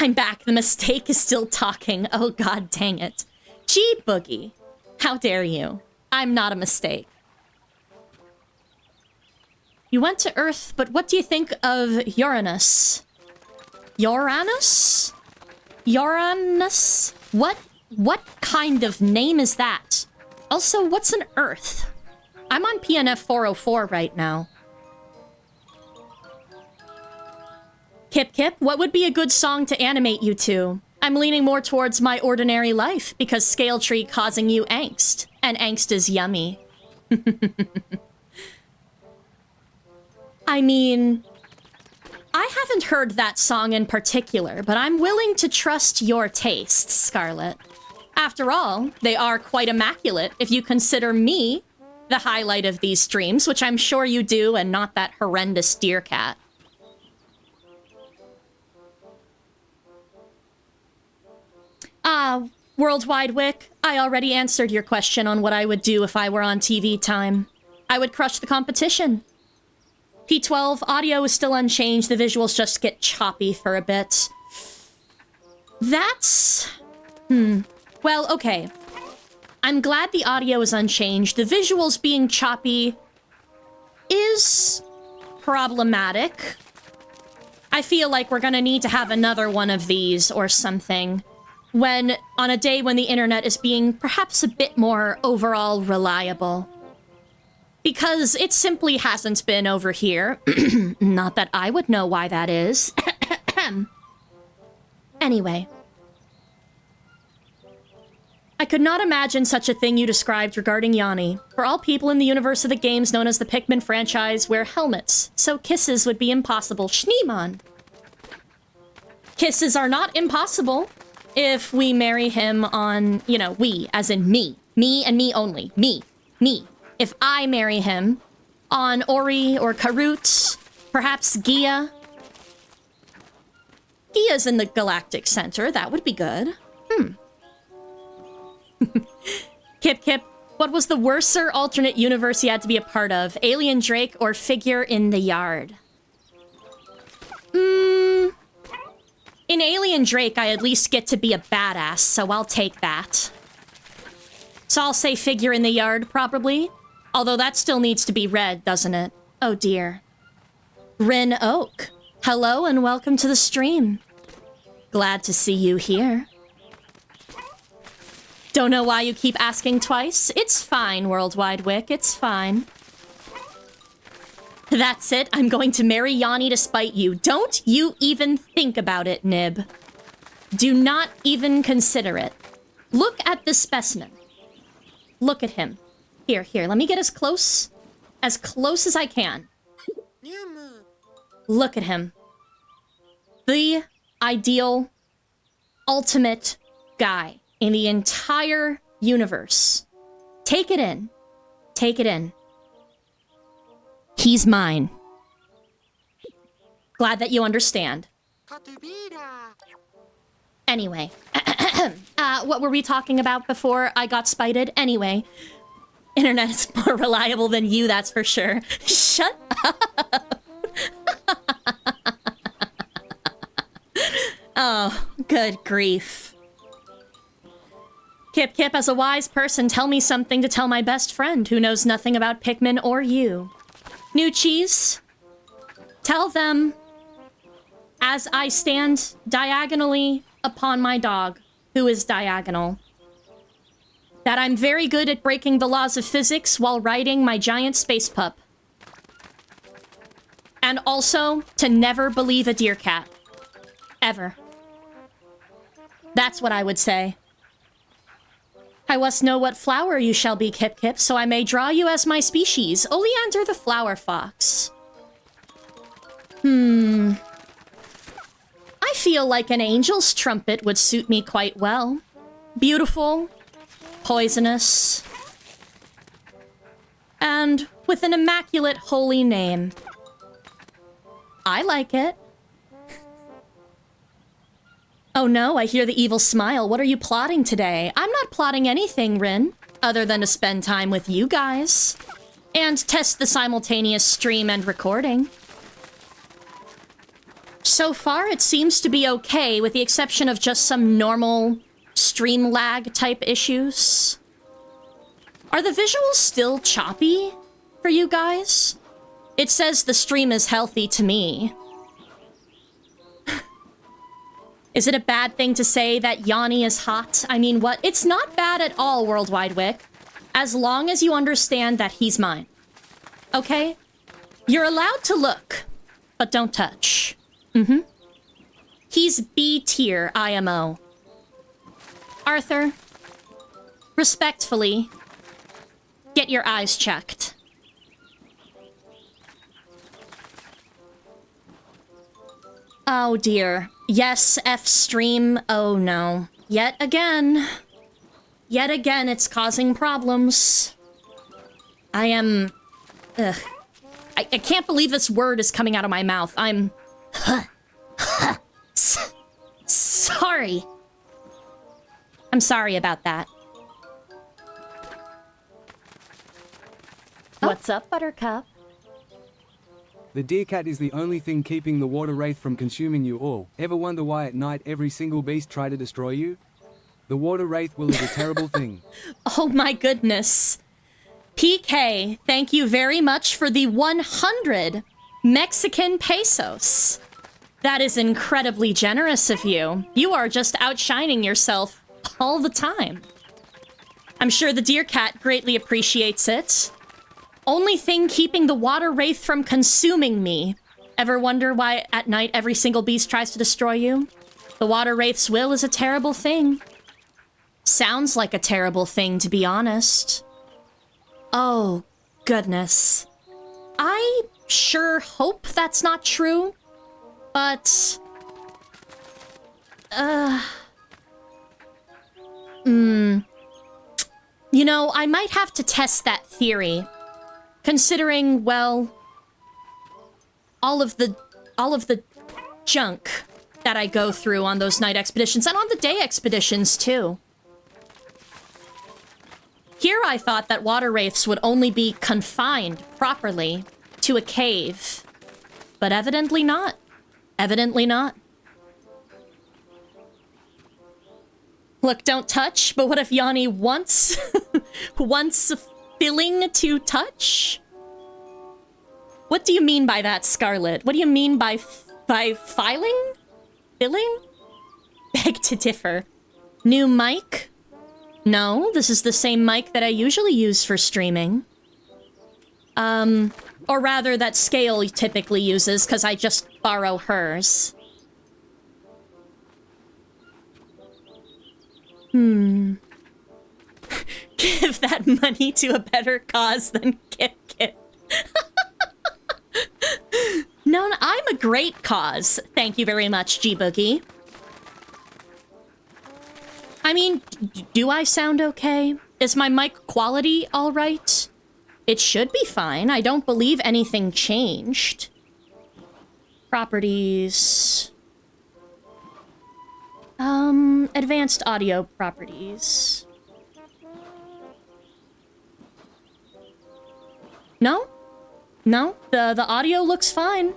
S1: I'm back. The mistake is still talking. Oh, god dang it. Gee, Boogie. How dare you? I'm not a mistake. You went to Earth, but what do you think of Uranus? Uranus? Uranus? What kind of name is that? Also, what's an Earth? I'm on PNF 404 right now. Kipkip, what would be a good song to animate you to? I'm leaning more towards My Ordinary Life, because Scaletree causing you angst. And angst is yummy. I mean, I haven't heard that song in particular, but I'm willing to trust your tastes, Scarlet. After all, they are quite immaculate if you consider me the highlight of these streams, which I'm sure you do, and not that horrendous deer cat. Worldwide Wick, I already answered your question on what I would do if I were on TV time. I would crush the competition. P12, audio is still unchanged, the visuals just get choppy for a bit. That's... Well, okay. I'm glad the audio is unchanged. The visuals being choppy is problematic. I feel like we're gonna need to have another one of these or something. On a day when the internet is being perhaps a bit more overall reliable. Because it simply hasn't been over here. Not that I would know why that is. Anyway. I could not imagine such a thing you described regarding Yanni. For all people in the universe of the games known as the Pikmin franchise wear helmets, so kisses would be impossible. Schneemann! Kisses are not impossible. If we marry him on, you know, we, as in me. Me and me only. Me. If I marry him on Ori or Karut, perhaps Gia. Gia's in the Galactic Center. That would be good. Kip, what was the worser alternate universe you had to be a part of? Alien Drake or Figure in the Yard? In Alien Drake, I at least get to be a badass, so I'll take that. So I'll say Figure in the Yard, probably. Although that still needs to be read, doesn't it? Oh dear. Rin Oak. Hello and welcome to the stream. Glad to see you here. Don't know why you keep asking twice. It's fine, Worldwide Wick, it's fine. That's it, I'm going to marry Yanni to spite you. Don't you even think about it, Nib. Do not even consider it. Look at this specimen. Look at him. Here, let me get as close as I can. Look at him. The ideal, ultimate guy in the entire universe. Take it in. Take it in. He's mine. Glad that you understand. Anyway. What were we talking about before I got spited? Anyway. Internet is more reliable than you, that's for sure. Shut up. Oh, good grief. Kip, as a wise person, tell me something to tell my best friend who knows nothing about Pikmin or you. New cheese, tell them as I stand diagonally upon my dog, who is diagonal, that I'm very good at breaking the laws of physics while riding my giant space pup. And also, to never believe a deer cat. Ever. That's what I would say. I must know what flower you shall be, Kipkip, so I may draw you as my species. Oleander the flower fox. I feel like an angel's trumpet would suit me quite well. Beautiful, poisonous, and with an immaculate holy name. I like it. Oh no, I hear the evil smile. What are you plotting today? I'm not plotting anything, Rin, other than to spend time with you guys. And test the simultaneous stream and recording. So far, it seems to be okay, with the exception of just some normal stream lag type issues. Are the visuals still choppy for you guys? It says the stream is healthy to me. Is it a bad thing to say that Yanni is hot? I mean, what? It's not bad at all, Worldwide Wick. As long as you understand that he's mine. Okay? You're allowed to look, but don't touch. He's B tier IMO. Arthur, respectfully, get your eyes checked. Oh dear. Yes, F stream. Oh no. Yet again. Yet again, it's causing problems. I am... Ugh. I can't believe this word is coming out of my mouth. I'm... Sorry. I'm sorry about that. What's up, Buttercup?
S3: The deer cat is the only thing keeping the water wraith from consuming you all. Ever wonder why at night every single beast try to destroy you? The water wraith will is a terrible thing.
S1: Oh my goodness. PK, thank you very much for the 100 Mexican pesos. That is incredibly generous of you. You are just outshining yourself all the time. I'm sure the deer cat greatly appreciates it. Only thing keeping the water wraith from consuming me. Ever wonder why at night every single beast tries to destroy you? The water wraith's will is a terrible thing. Sounds like a terrible thing, to be honest. Oh, goodness. I sure hope that's not true, but... You know, I might have to test that theory. Considering, well, all of the junk that I go through on those night expeditions, and on the day expeditions, too. Here I thought that water wraiths would only be confined properly to a cave. But evidently not. Evidently not. Look, don't touch, but what if Yanni wants... wants filling to touch? What do you mean by that, Scarlet? What do you mean by filing? Filling? Beg to differ. New mic? No, this is the same mic that I usually use for streaming. Or rather that Scale typically uses, because I just borrow hers. Give that money to a better cause than Kipkip. No, I'm a great cause. Thank you very much, G-Boogie. I mean, do I sound okay? Is my mic quality all right? It should be fine. I don't believe anything changed. Properties. Advanced audio properties. No? No, the audio looks fine.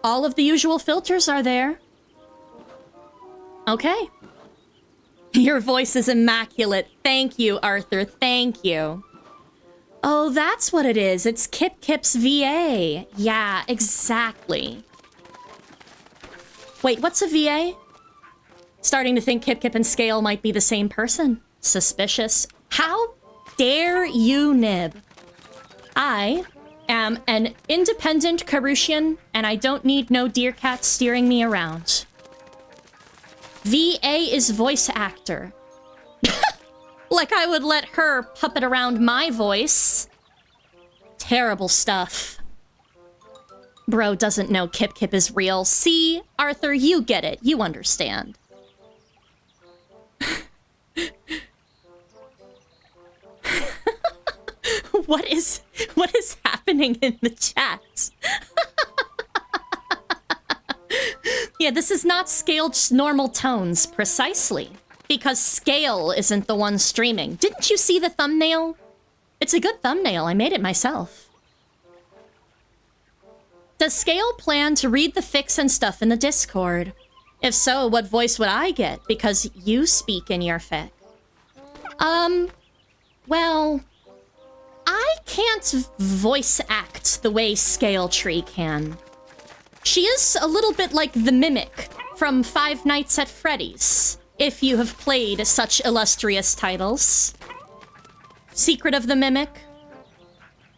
S1: All of the usual filters are there. Okay. Your voice is immaculate. Thank you, Arthur. Thank you. Oh, that's what it is. It's Kipkip's VA. Yeah, exactly. Wait, what's a VA? Starting to think Kipkip and Scale might be the same person. Suspicious. How dare you, Nib? I am an independent Karushian, and I don't need no deer cat steering me around. VA is voice actor. Like I would let her puppet around my voice. Terrible stuff. Bro doesn't know Kipkip is real. See, Arthur, you get it. You understand. What is happening in the chat? Yeah, this is not Scale's normal tones, precisely. Because Scale isn't the one streaming. Didn't you see the thumbnail? It's a good thumbnail. I made it myself. Does Scale plan to read the fics and stuff in the Discord? If so, what voice would I get? Because you speak in your fic. Well, I can't voice act the way Scale Tree can. She is a little bit like the Mimic from Five Nights at Freddy's, if you have played such illustrious titles. Secret of the Mimic.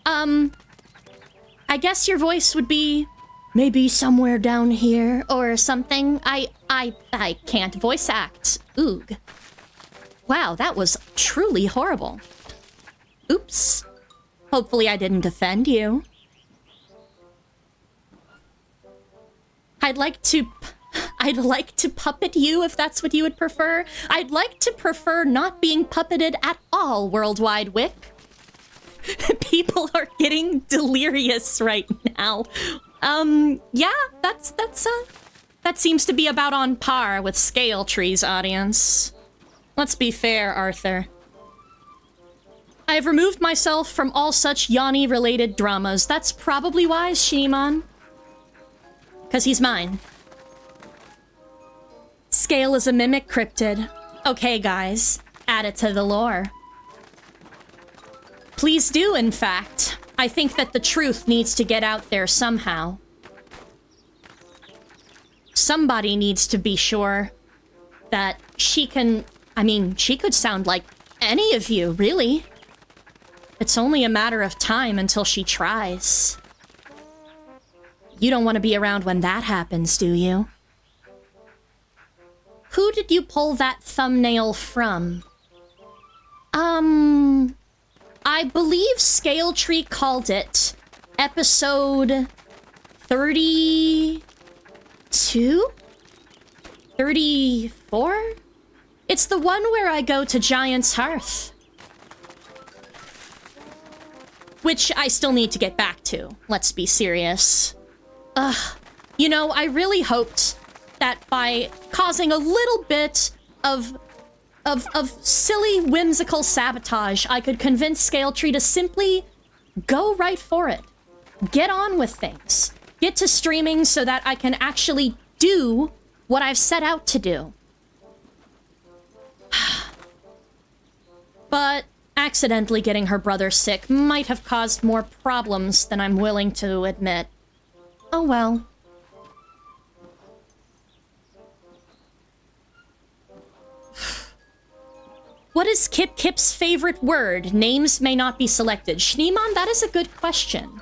S1: I guess your voice would be maybe somewhere down here or something. I can't voice act. Oog. Wow, that was truly horrible. Oops. Hopefully I didn't offend you. I'd like to puppet you if that's what you would prefer. I'd like to prefer not being puppeted at all, Worldwide Wick. People are getting delirious right now. Yeah, that seems to be about on par with Scale Tree's audience. Let's be fair, Arthur. I have removed myself from all such Yanni-related dramas. That's probably wise, Shiniman. 'Cause he's mine. Scale is a mimic cryptid. Okay, guys, add it to the lore. Please do, in fact. I think that the truth needs to get out there somehow. Somebody needs to be sure that she can... I mean, she could sound like any of you, really. It's only a matter of time until she tries. You don't want to be around when that happens, do you? Who did you pull that thumbnail from? I believe Scale Tree called it episode 32? 34? It's the one where I go to Giant's Hearth. Which I still need to get back to, let's be serious. You know, I really hoped that by causing a little bit of silly, whimsical sabotage, I could convince Scale Tree to simply go right for it. Get on with things. Get to streaming so that I can actually do what I've set out to do. But accidentally getting her brother sick might have caused more problems than I'm willing to admit. Oh well. What is Kipkip's favorite word? Names may not be selected. Schneemann, that is a good question.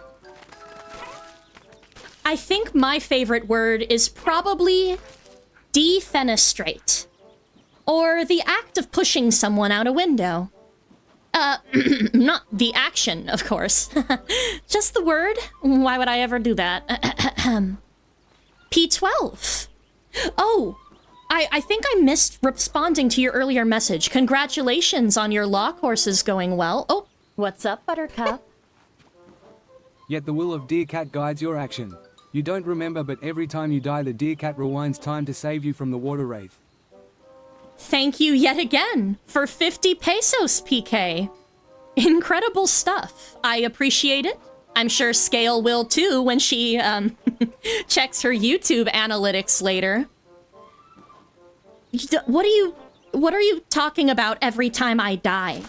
S1: I think my favorite word is probably defenestrate. Or the act of pushing someone out a window. Not the action, of course. Just the word? Why would I ever do that? P12. Oh, I think I missed responding to your earlier message. Congratulations on your law courses going well. Oh, what's up, Buttercup?
S3: Yet the will of Deer Cat guides your action. You don't remember, but every time you die, the Deer Cat rewinds time to save you from the water wraith.
S1: Thank you yet again for 50 pesos, PK. Incredible stuff. I appreciate it. I'm sure Scale will too when she checks her YouTube analytics later. What are you talking about every time I die?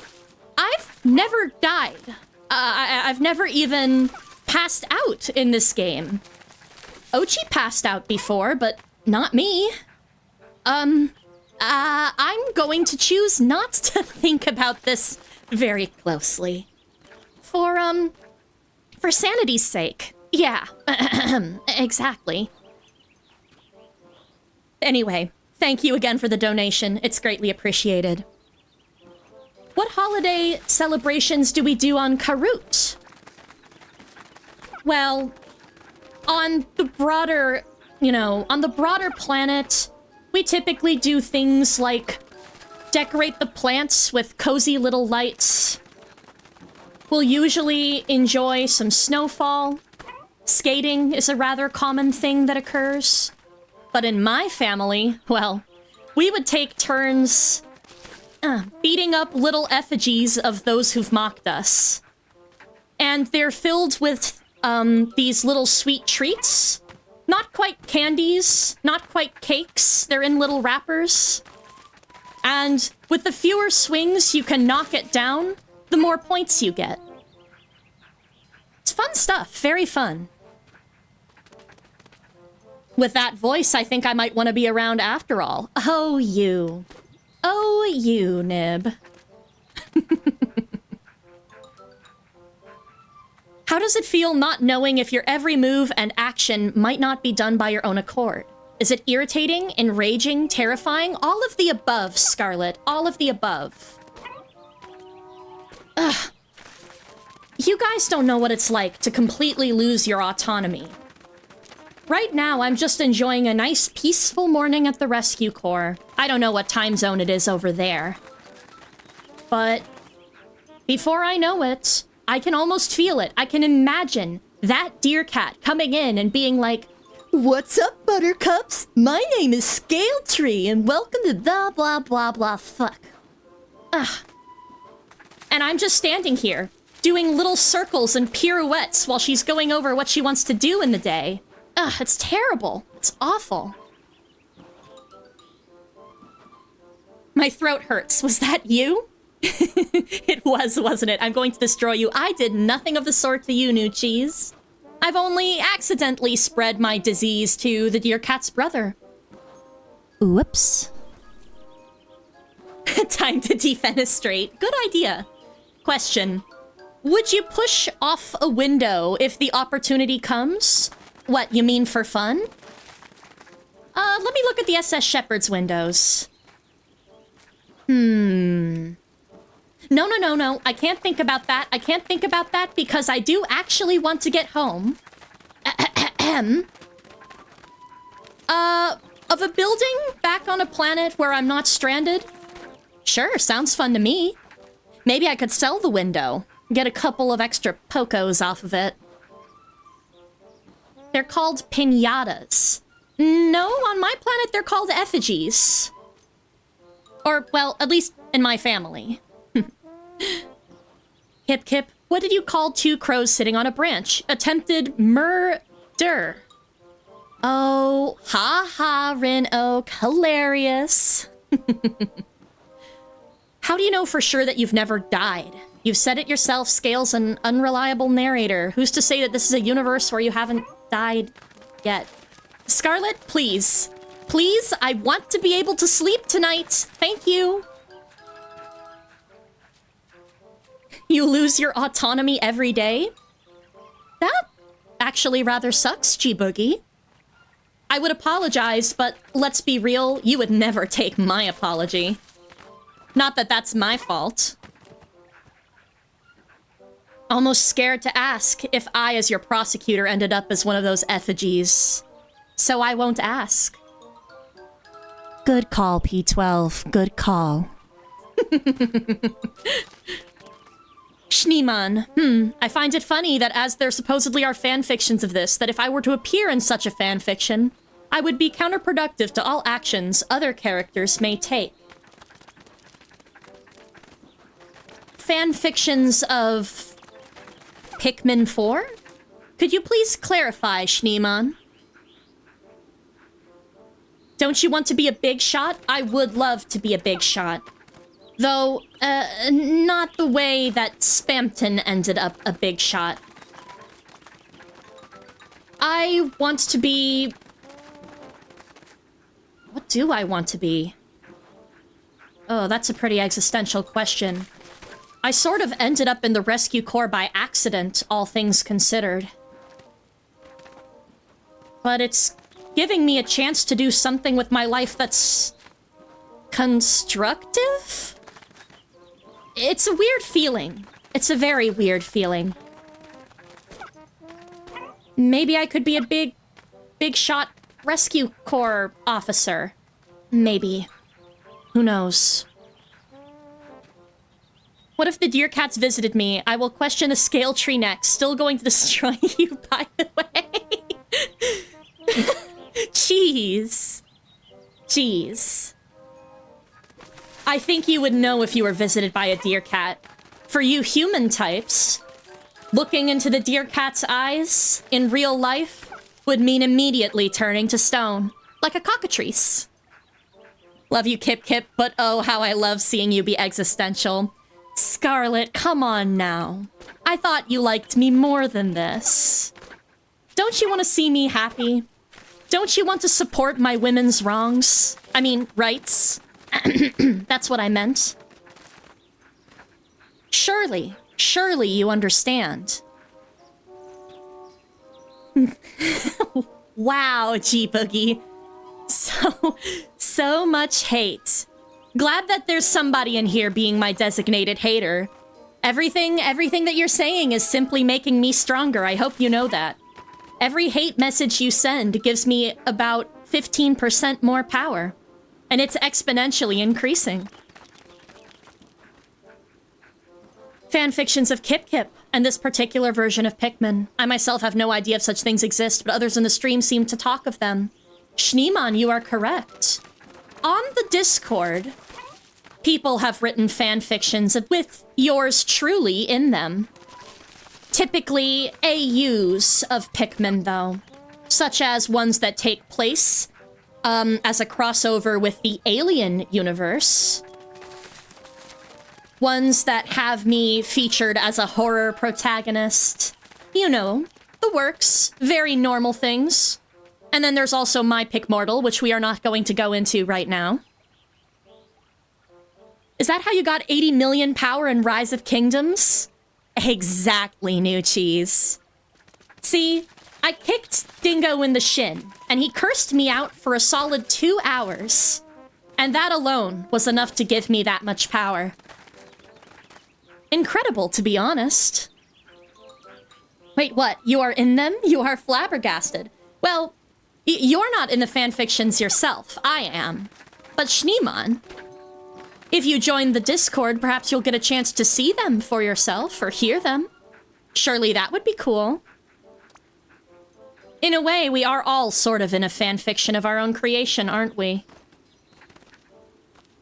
S1: I've never died. I've never even passed out in this game. Ochi passed out before, but Not me. I'm going to choose not to think about this very closely. For sanity's sake. Yeah, exactly. Anyway, thank you again for the donation. It's greatly appreciated. What holiday celebrations do we do on Karut? Well, on the broader, on the broader planet, we typically do things like decorate the plants with cozy little lights. We'll usually enjoy some snowfall. Skating is a rather common thing that occurs. But in my family, well, we would take turns beating up little effigies of those who've mocked us. And they're filled with these little sweet treats. Not quite candies, not quite cakes. They're in little wrappers. And with the fewer swings you can knock it down, the more points you get. It's fun stuff, very fun. With that voice, I think I might want to be around after all. Oh, you. Oh, you, Nib. How does it feel not knowing if your every move and action might not be done by your own accord? Is it irritating, enraging, terrifying? All of the above, Scarlet. All of the above. Ugh. You guys don't know what it's like to completely lose your autonomy. Right now, I'm just enjoying a nice, peaceful morning at the Rescue Corps. I don't know what time zone it is over there. But before I know it, I can almost feel it. I can imagine that deer cat coming in and being like, "What's up, buttercups? My name is Scaletree, and welcome to blah, blah, blah, blah, fuck." Ugh. And I'm just standing here, doing little circles and pirouettes while she's going over what she wants to do in the day. Ugh, it's terrible. It's awful. My throat hurts. Was that you? It was, wasn't it? I'm going to destroy you. I did nothing of the sort to you, new cheese. I've only accidentally spread my disease to the deer cat's brother. Whoops. Time to defenestrate. Good idea. Question. Would you push off a window if the opportunity comes? What, you mean for fun? Let me look at the SS Shepherd's windows. No. I can't think about that. I can't think about that because I do actually want to get home. Of a building back on a planet where I'm not stranded? Sure, sounds fun to me. Maybe I could sell the window. Get a couple of extra pocos off of it. They're called piñatas. No, on my planet they're called effigies. Or, well, at least in my family. Kipkip, what did you call two crows sitting on a branch? Attempted murder. Oh, ha, Rin Oak, hilarious. How do you know for sure that you've never died? You've said it yourself, Scale's an unreliable narrator. Who's to say that this is a universe where you haven't died yet? Scarlet, please. Please, I want to be able to sleep tonight. Thank you. You lose your autonomy every day? That actually rather sucks, G-Boogie. I would apologize, but let's be real, you would never take my apology. Not that that's my fault. Almost scared to ask if I, as your prosecutor, ended up as one of those effigies. So I won't ask. Good call, P12. Good call. Schneeman. I find it funny that as there supposedly are fanfictions of this, that if I were to appear in such a fanfiction, I would be counterproductive to all actions other characters may take. Fanfictions of Pikmin 4? Could you please clarify, Schneeman? Don't you want to be a big shot? I would love to be a big shot. Though, not the way that Spampton ended up a big shot. I want to be What do I want to be? Oh, that's a pretty existential question. I sort of ended up in the Rescue Corps by accident, all things considered. But it's giving me a chance to do something with my life that's constructive? It's a weird feeling. It's a very weird feeling. Maybe I could be a big shot Rescue Corps officer. Maybe. Who knows? What if the deer cats visited me? I will question the scale tree next. Still going to destroy you, by the way. Jeez. Jeez. I think you would know if you were visited by a deer cat. For you human types, looking into the deer cat's eyes in real life would mean immediately turning to stone, like a cockatrice. Love you, Kipkip, but oh, how I love seeing you be existential. Scarlet, come on now. I thought you liked me more than this. Don't you want to see me happy? Don't you want to support my women's wrongs? I mean, rights? That's what I meant. Surely you understand. Wow, G-Boogie. So much hate. Glad that there's somebody in here being my designated hater. Everything that you're saying is simply making me stronger. I hope you know that. Every hate message you send gives me about 15% more power. And it's exponentially increasing. Fanfictions of Kipkip and this particular version of Pikmin. I myself have no idea if such things exist, but others in the stream seem to talk of them. Schneemann, you are correct. On the Discord, people have written fanfictions with yours truly in them. Typically AUs of Pikmin, though. Such as ones that take place as a crossover with the Alien universe. Ones that have me featured as a horror protagonist. You know, the works. Very normal things. And then there's also my Pikmortal, which we are not going to go into right now. Is that how you got 80 million power in Rise of Kingdoms? Exactly, New Cheese. See, I kicked Dingo in the shin, and he cursed me out for a solid 2 hours. And that alone was enough to give me that much power. Incredible, to be honest. Wait, what? You are in them? You are flabbergasted. Well, you're not in the fanfictions yourself. I am. But Schneemann, if you join the Discord, perhaps you'll get a chance to see them for yourself or hear them. Surely that would be cool. In a way, we are all sort of in a fanfiction of our own creation, aren't we?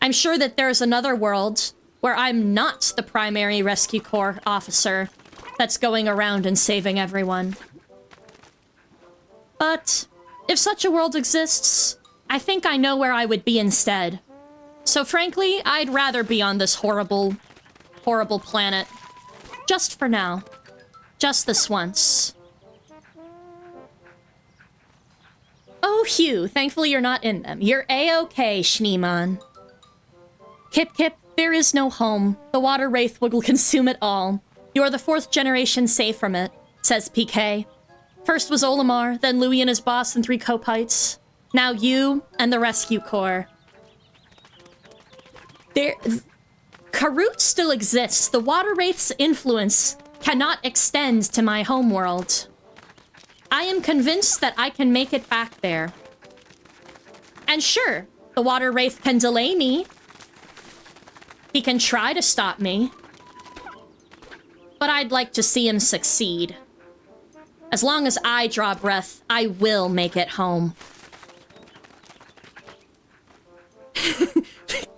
S1: I'm sure that there's another world where I'm not the primary Rescue Corps officer that's going around and saving everyone. But if such a world exists, I think I know where I would be instead. So frankly, I'd rather be on this horrible, horrible planet. Just for now. Just this once. Oh, Hugh, thankfully you're not in them. You're A-okay, Schneemann. Kipkip, there is no home. The water wraith will consume it all. You are the 4th generation safe from it, says PK. First was Olimar, then Louie and his boss and 3 Copites. Now you and the Rescue Corps. Karut still exists. The water wraith's influence cannot extend to my homeworld. I am convinced that I can make it back there. And sure, the water wraith can delay me. He can try to stop me. But I'd like to see him succeed. As long as I draw breath, I will make it home.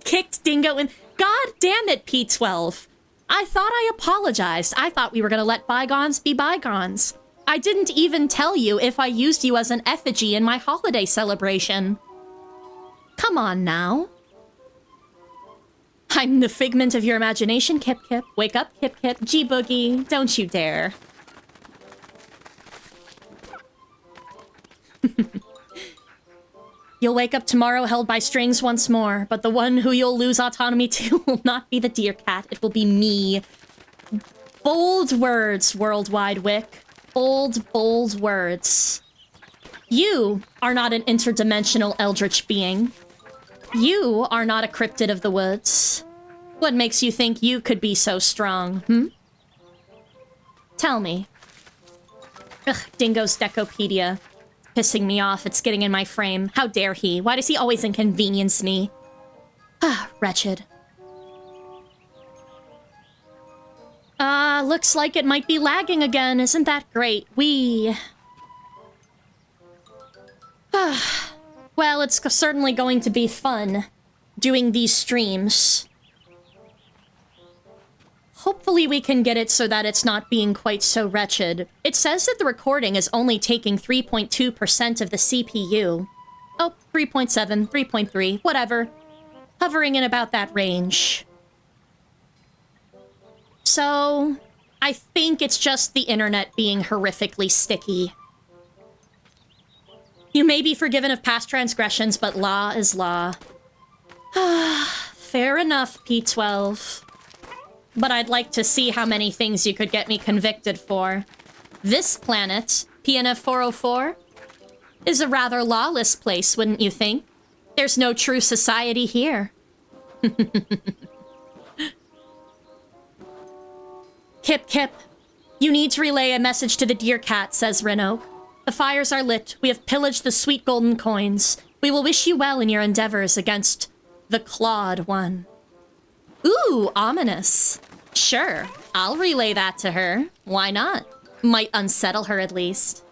S1: Kicked Dingo in... God damn it, P12. I thought I apologized. I thought we were gonna let bygones be bygones. I didn't even tell you if I used you as an effigy in my holiday celebration. Come on now. I'm the figment of your imagination, Kipkip. Wake up, Kipkip. G-Boogie, don't you dare. You'll wake up tomorrow held by strings once more, but the one who you'll lose autonomy to will not be the deer cat. It will be me. Bold words, Worldwide Wick. Bold, bold words. You are not an interdimensional eldritch being. You are not a cryptid of the woods. What makes you think you could be so strong, hmm? Tell me. Ugh, Dingo's Decopedia. Pissing me off, it's getting in my frame. How dare he? Why does he always inconvenience me? Ah, wretched. Looks like it might be lagging again. Isn't that great? Well, it's certainly going to be fun doing these streams. Hopefully we can get it so that it's not being quite so wretched. It says that the recording is only taking 3.2% of the CPU. Oh, 3.7, 3.3, whatever. Hovering in about that range. So, I think it's just the internet being horrifically sticky. You may be forgiven of past transgressions, but law is law. Fair enough, P12. But I'd like to see how many things you could get me convicted for. This planet, PNF 404, is a rather lawless place, wouldn't you think? There's no true society here. Kipkip, you need to relay a message to the deer cat, says Reno. The fires are lit. We have pillaged the sweet golden coins. We will wish you well in your endeavors against the Clawed One. Ooh, ominous. Sure, I'll relay that to her. Why not? Might unsettle her at least.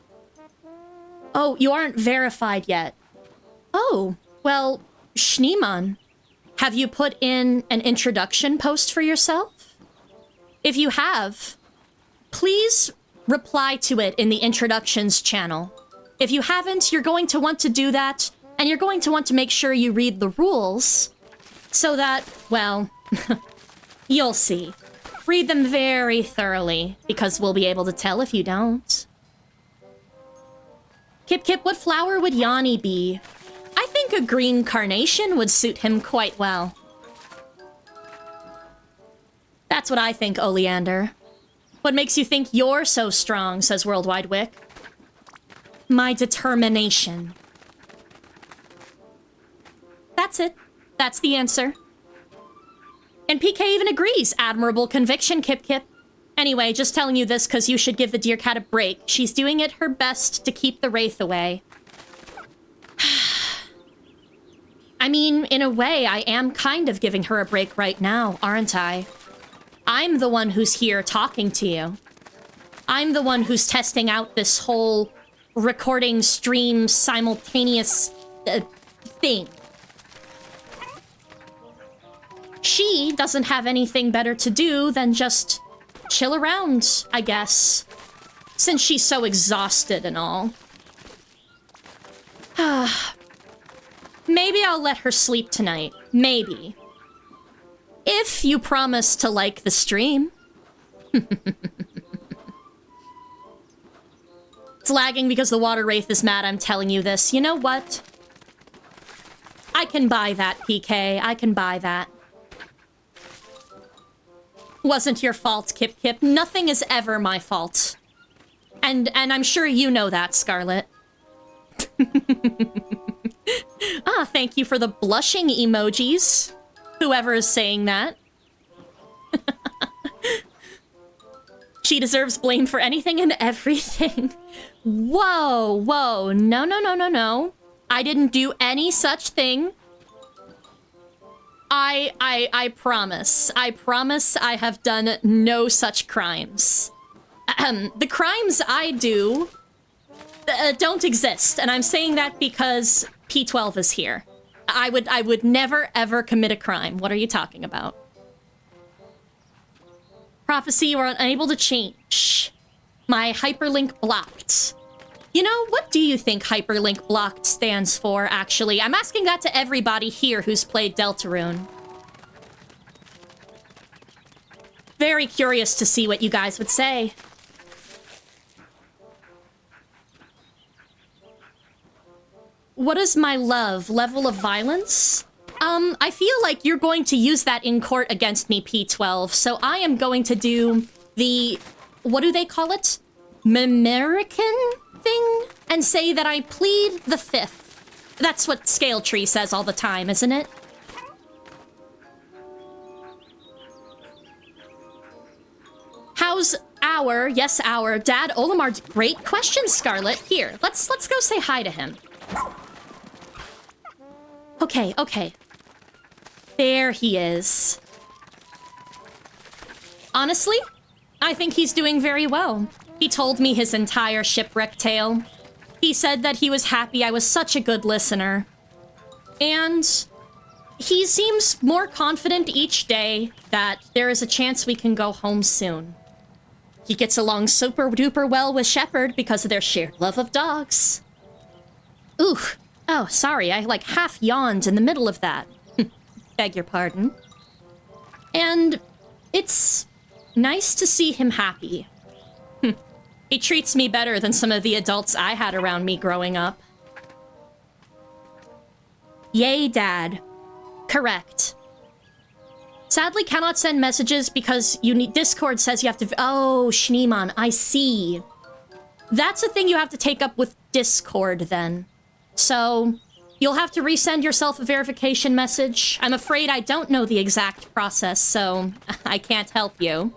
S1: Oh, you aren't verified yet. Oh, well, Schneemann, have you put in an introduction post for yourself? If you have, please reply to it in the introductions channel. If you haven't, you're going to want to do that, and you're going to want to make sure you read the rules so that, well, you'll see. Read them very thoroughly, because we'll be able to tell if you don't. Kip, what flower would Yanni be? I think a green carnation would suit him quite well. That's what I think, Oleander. What makes you think you're so strong, says Worldwide Wick. My determination. That's it. That's the answer. And PK even agrees. Admirable conviction, Kip. Anyway, just telling you this because you should give the deer cat a break. She's doing it her best to keep the wraith away. I mean, in a way, I am kind of giving her a break right now, aren't I? I'm the one who's here talking to you. I'm the one who's testing out this whole recording stream simultaneous thing. She doesn't have anything better to do than just chill around, I guess. Since she's so exhausted and all. Maybe I'll let her sleep tonight. Maybe. If you promise to like the stream. It's lagging because the water wraith is mad, I'm telling you this. You know what? I can buy that, PK. I can buy that. Wasn't your fault, Kip. Nothing is ever my fault. And I'm sure you know that, Scarlet. Thank you for the blushing emojis. Whoever is saying that. She deserves blame for anything and everything. Whoa. No. I didn't do any such thing. I promise. I promise I have done no such crimes. The crimes I do don't exist, and I'm saying that because P12 is here. I would never, ever commit a crime. What are you talking about? Prophecy, you are unable to change. My hyperlink blocked. You know, what do you think hyperlink blocked stands for, actually? I'm asking that to everybody here who's played Deltarune. Very curious to see what you guys would say. what is my love? Level of violence? I feel like you're going to use that in court against me, P12, so I am going to do the... what do they call it? American thing? And say that I plead the fifth. That's what Scale Tree says all the time, isn't it? How's our, yes, our dad Olimar? Great question, Scarlet. Here, let's go say hi to him. Okay, okay. There he is. Honestly, I think he's doing very well. He told me his entire shipwreck tale. He said that he was happy I was such a good listener. And he seems more confident each day that there is a chance we can go home soon. He gets along super duper well with Shepard because of their shared love of dogs. Ooh, oh, sorry, I like half yawned in the middle of that. Beg your pardon. And it's nice to see him happy. He treats me better than some of the adults I had around me growing up. Yay, Dad. Correct. Sadly, cannot send messages because you need... Discord says you have to... Oh, Schneemann, I see. That's a thing you have to take up with Discord, then. So, you'll have to resend yourself a verification message. I'm afraid I don't know the exact process, so I can't help you.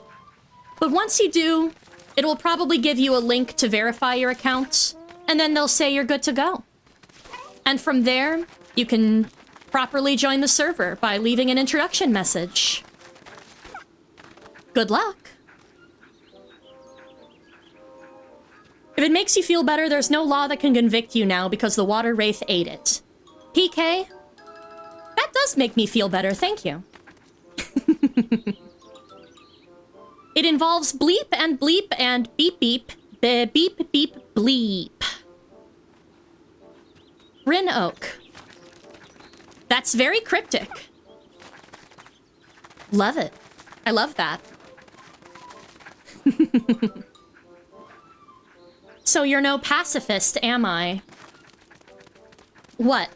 S1: But once you do, it will probably give you a link to verify your account, and then they'll say you're good to go. And from there, you can properly join the server by leaving an introduction message. Good luck. If it makes you feel better, there's no law that can convict you now because the Water Wraith ate it. PK? That does make me feel better, thank you. It involves bleep and beep beep, beep beep bleep. Rin Oak. That's very cryptic. Love it. I love that. So you're no pacifist, am I? What?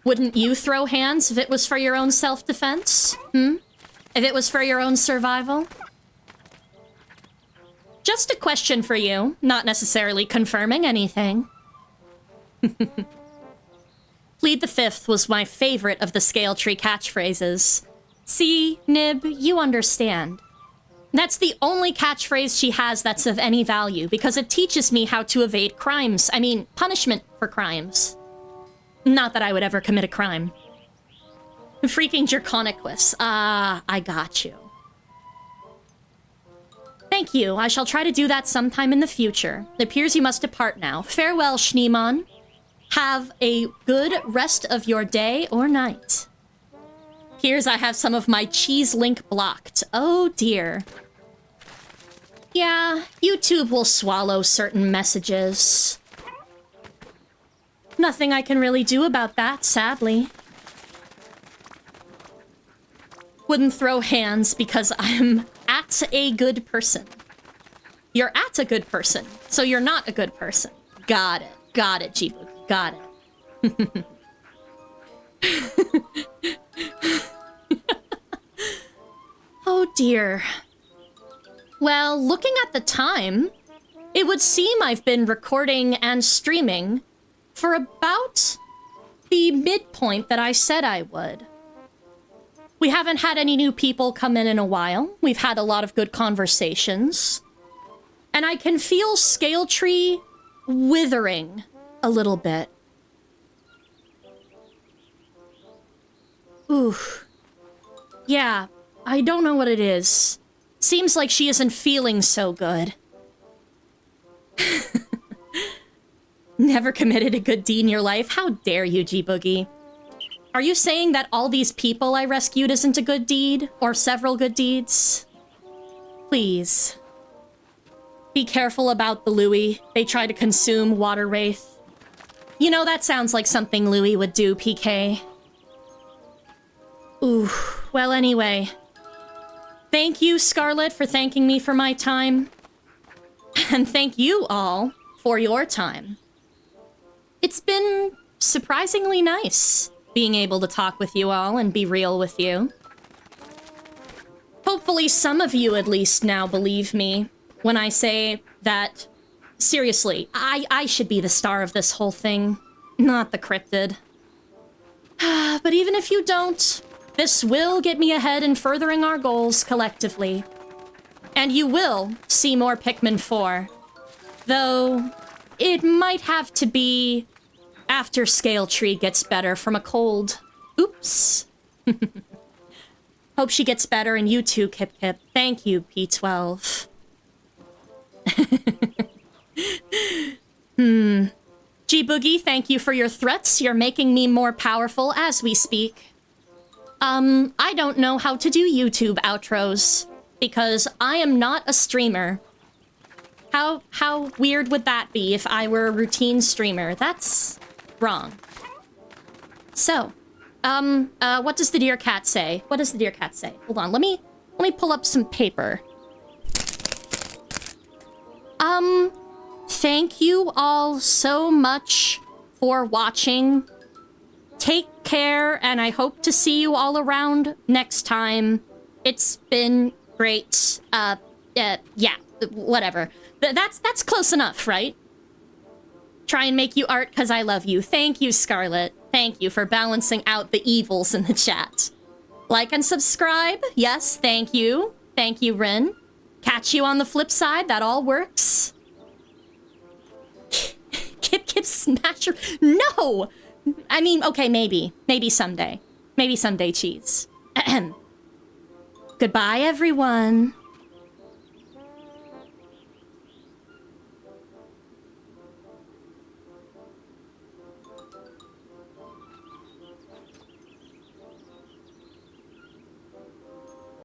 S1: Wouldn't you throw hands if it was for your own self-defense? If it was for your own survival? Just a question for you, not necessarily confirming anything. Plead the Fifth was my favorite of the Scale Tree catchphrases. See, Nib, you understand. That's the only catchphrase she has that's of any value, because it teaches me how to evade crimes. I mean, punishment for crimes. Not that I would ever commit a crime. Freaking Jerconicus. I got you. Thank you. I shall try to do that sometime in the future. It appears you must depart now. Farewell, Schneemann. Have a good rest of your day or night. Here's I have some of my cheese link blocked. Oh dear. Yeah, YouTube will swallow certain messages. Nothing I can really do about that, sadly. Wouldn't throw hands because I'm at a good person. You're at a good person, so you're not a good person. Got it. Got it, Jibu. Got it. Oh dear. Well, looking at the time, it would seem I've been recording and streaming for about the midpoint that I said I would. We haven't had any new people come in a while. We've had a lot of good conversations. And I can feel Scale Tree withering a little bit. Ooh. Yeah, I don't know what it is. Seems like she isn't feeling so good. Never committed a good deed in your life? How dare you, G-Boogie? Are you saying that all these people I rescued isn't a good deed? Or several good deeds? Please. Be careful about the Louie. They try to consume Water Wraith. You know, that sounds like something Louie would do, PK. Ooh, well anyway. Thank you, Scarlet, for thanking me for my time. And thank you all for your time. It's been surprisingly nice being able to talk with you all and be real with you. Hopefully some of you at least now believe me when I say that, seriously, I should be the star of this whole thing, not the cryptid. But even if you don't, this will get me ahead in furthering our goals collectively. And you will see more Pikmin 4. Though, it might have to be after Scale Tree gets better from a cold. Oops. Hope she gets better, and you too, Kipkip. Thank you, P12. G-Boogie, thank you for your threats. You're making me more powerful as we speak. I don't know how to do YouTube outros, because I am not a streamer. How weird would that be if I were a routine streamer? That's wrong. So, what does the dear cat say? What does the dear cat say? Hold on, let me pull up some paper. Thank you all so much for watching. Take care, and I hope to see you all around next time. It's been great. Yeah, whatever. That's close enough, right? Try and make you art because I love you. Thank you, Scarlet. Thank you for balancing out the evils in the chat. Like and subscribe. Yes, thank you. Thank you, Rin. Catch you on the flip side. That all works. Kip Smasher. No! I mean, okay, maybe. Maybe someday. Maybe someday, cheese. Goodbye, everyone.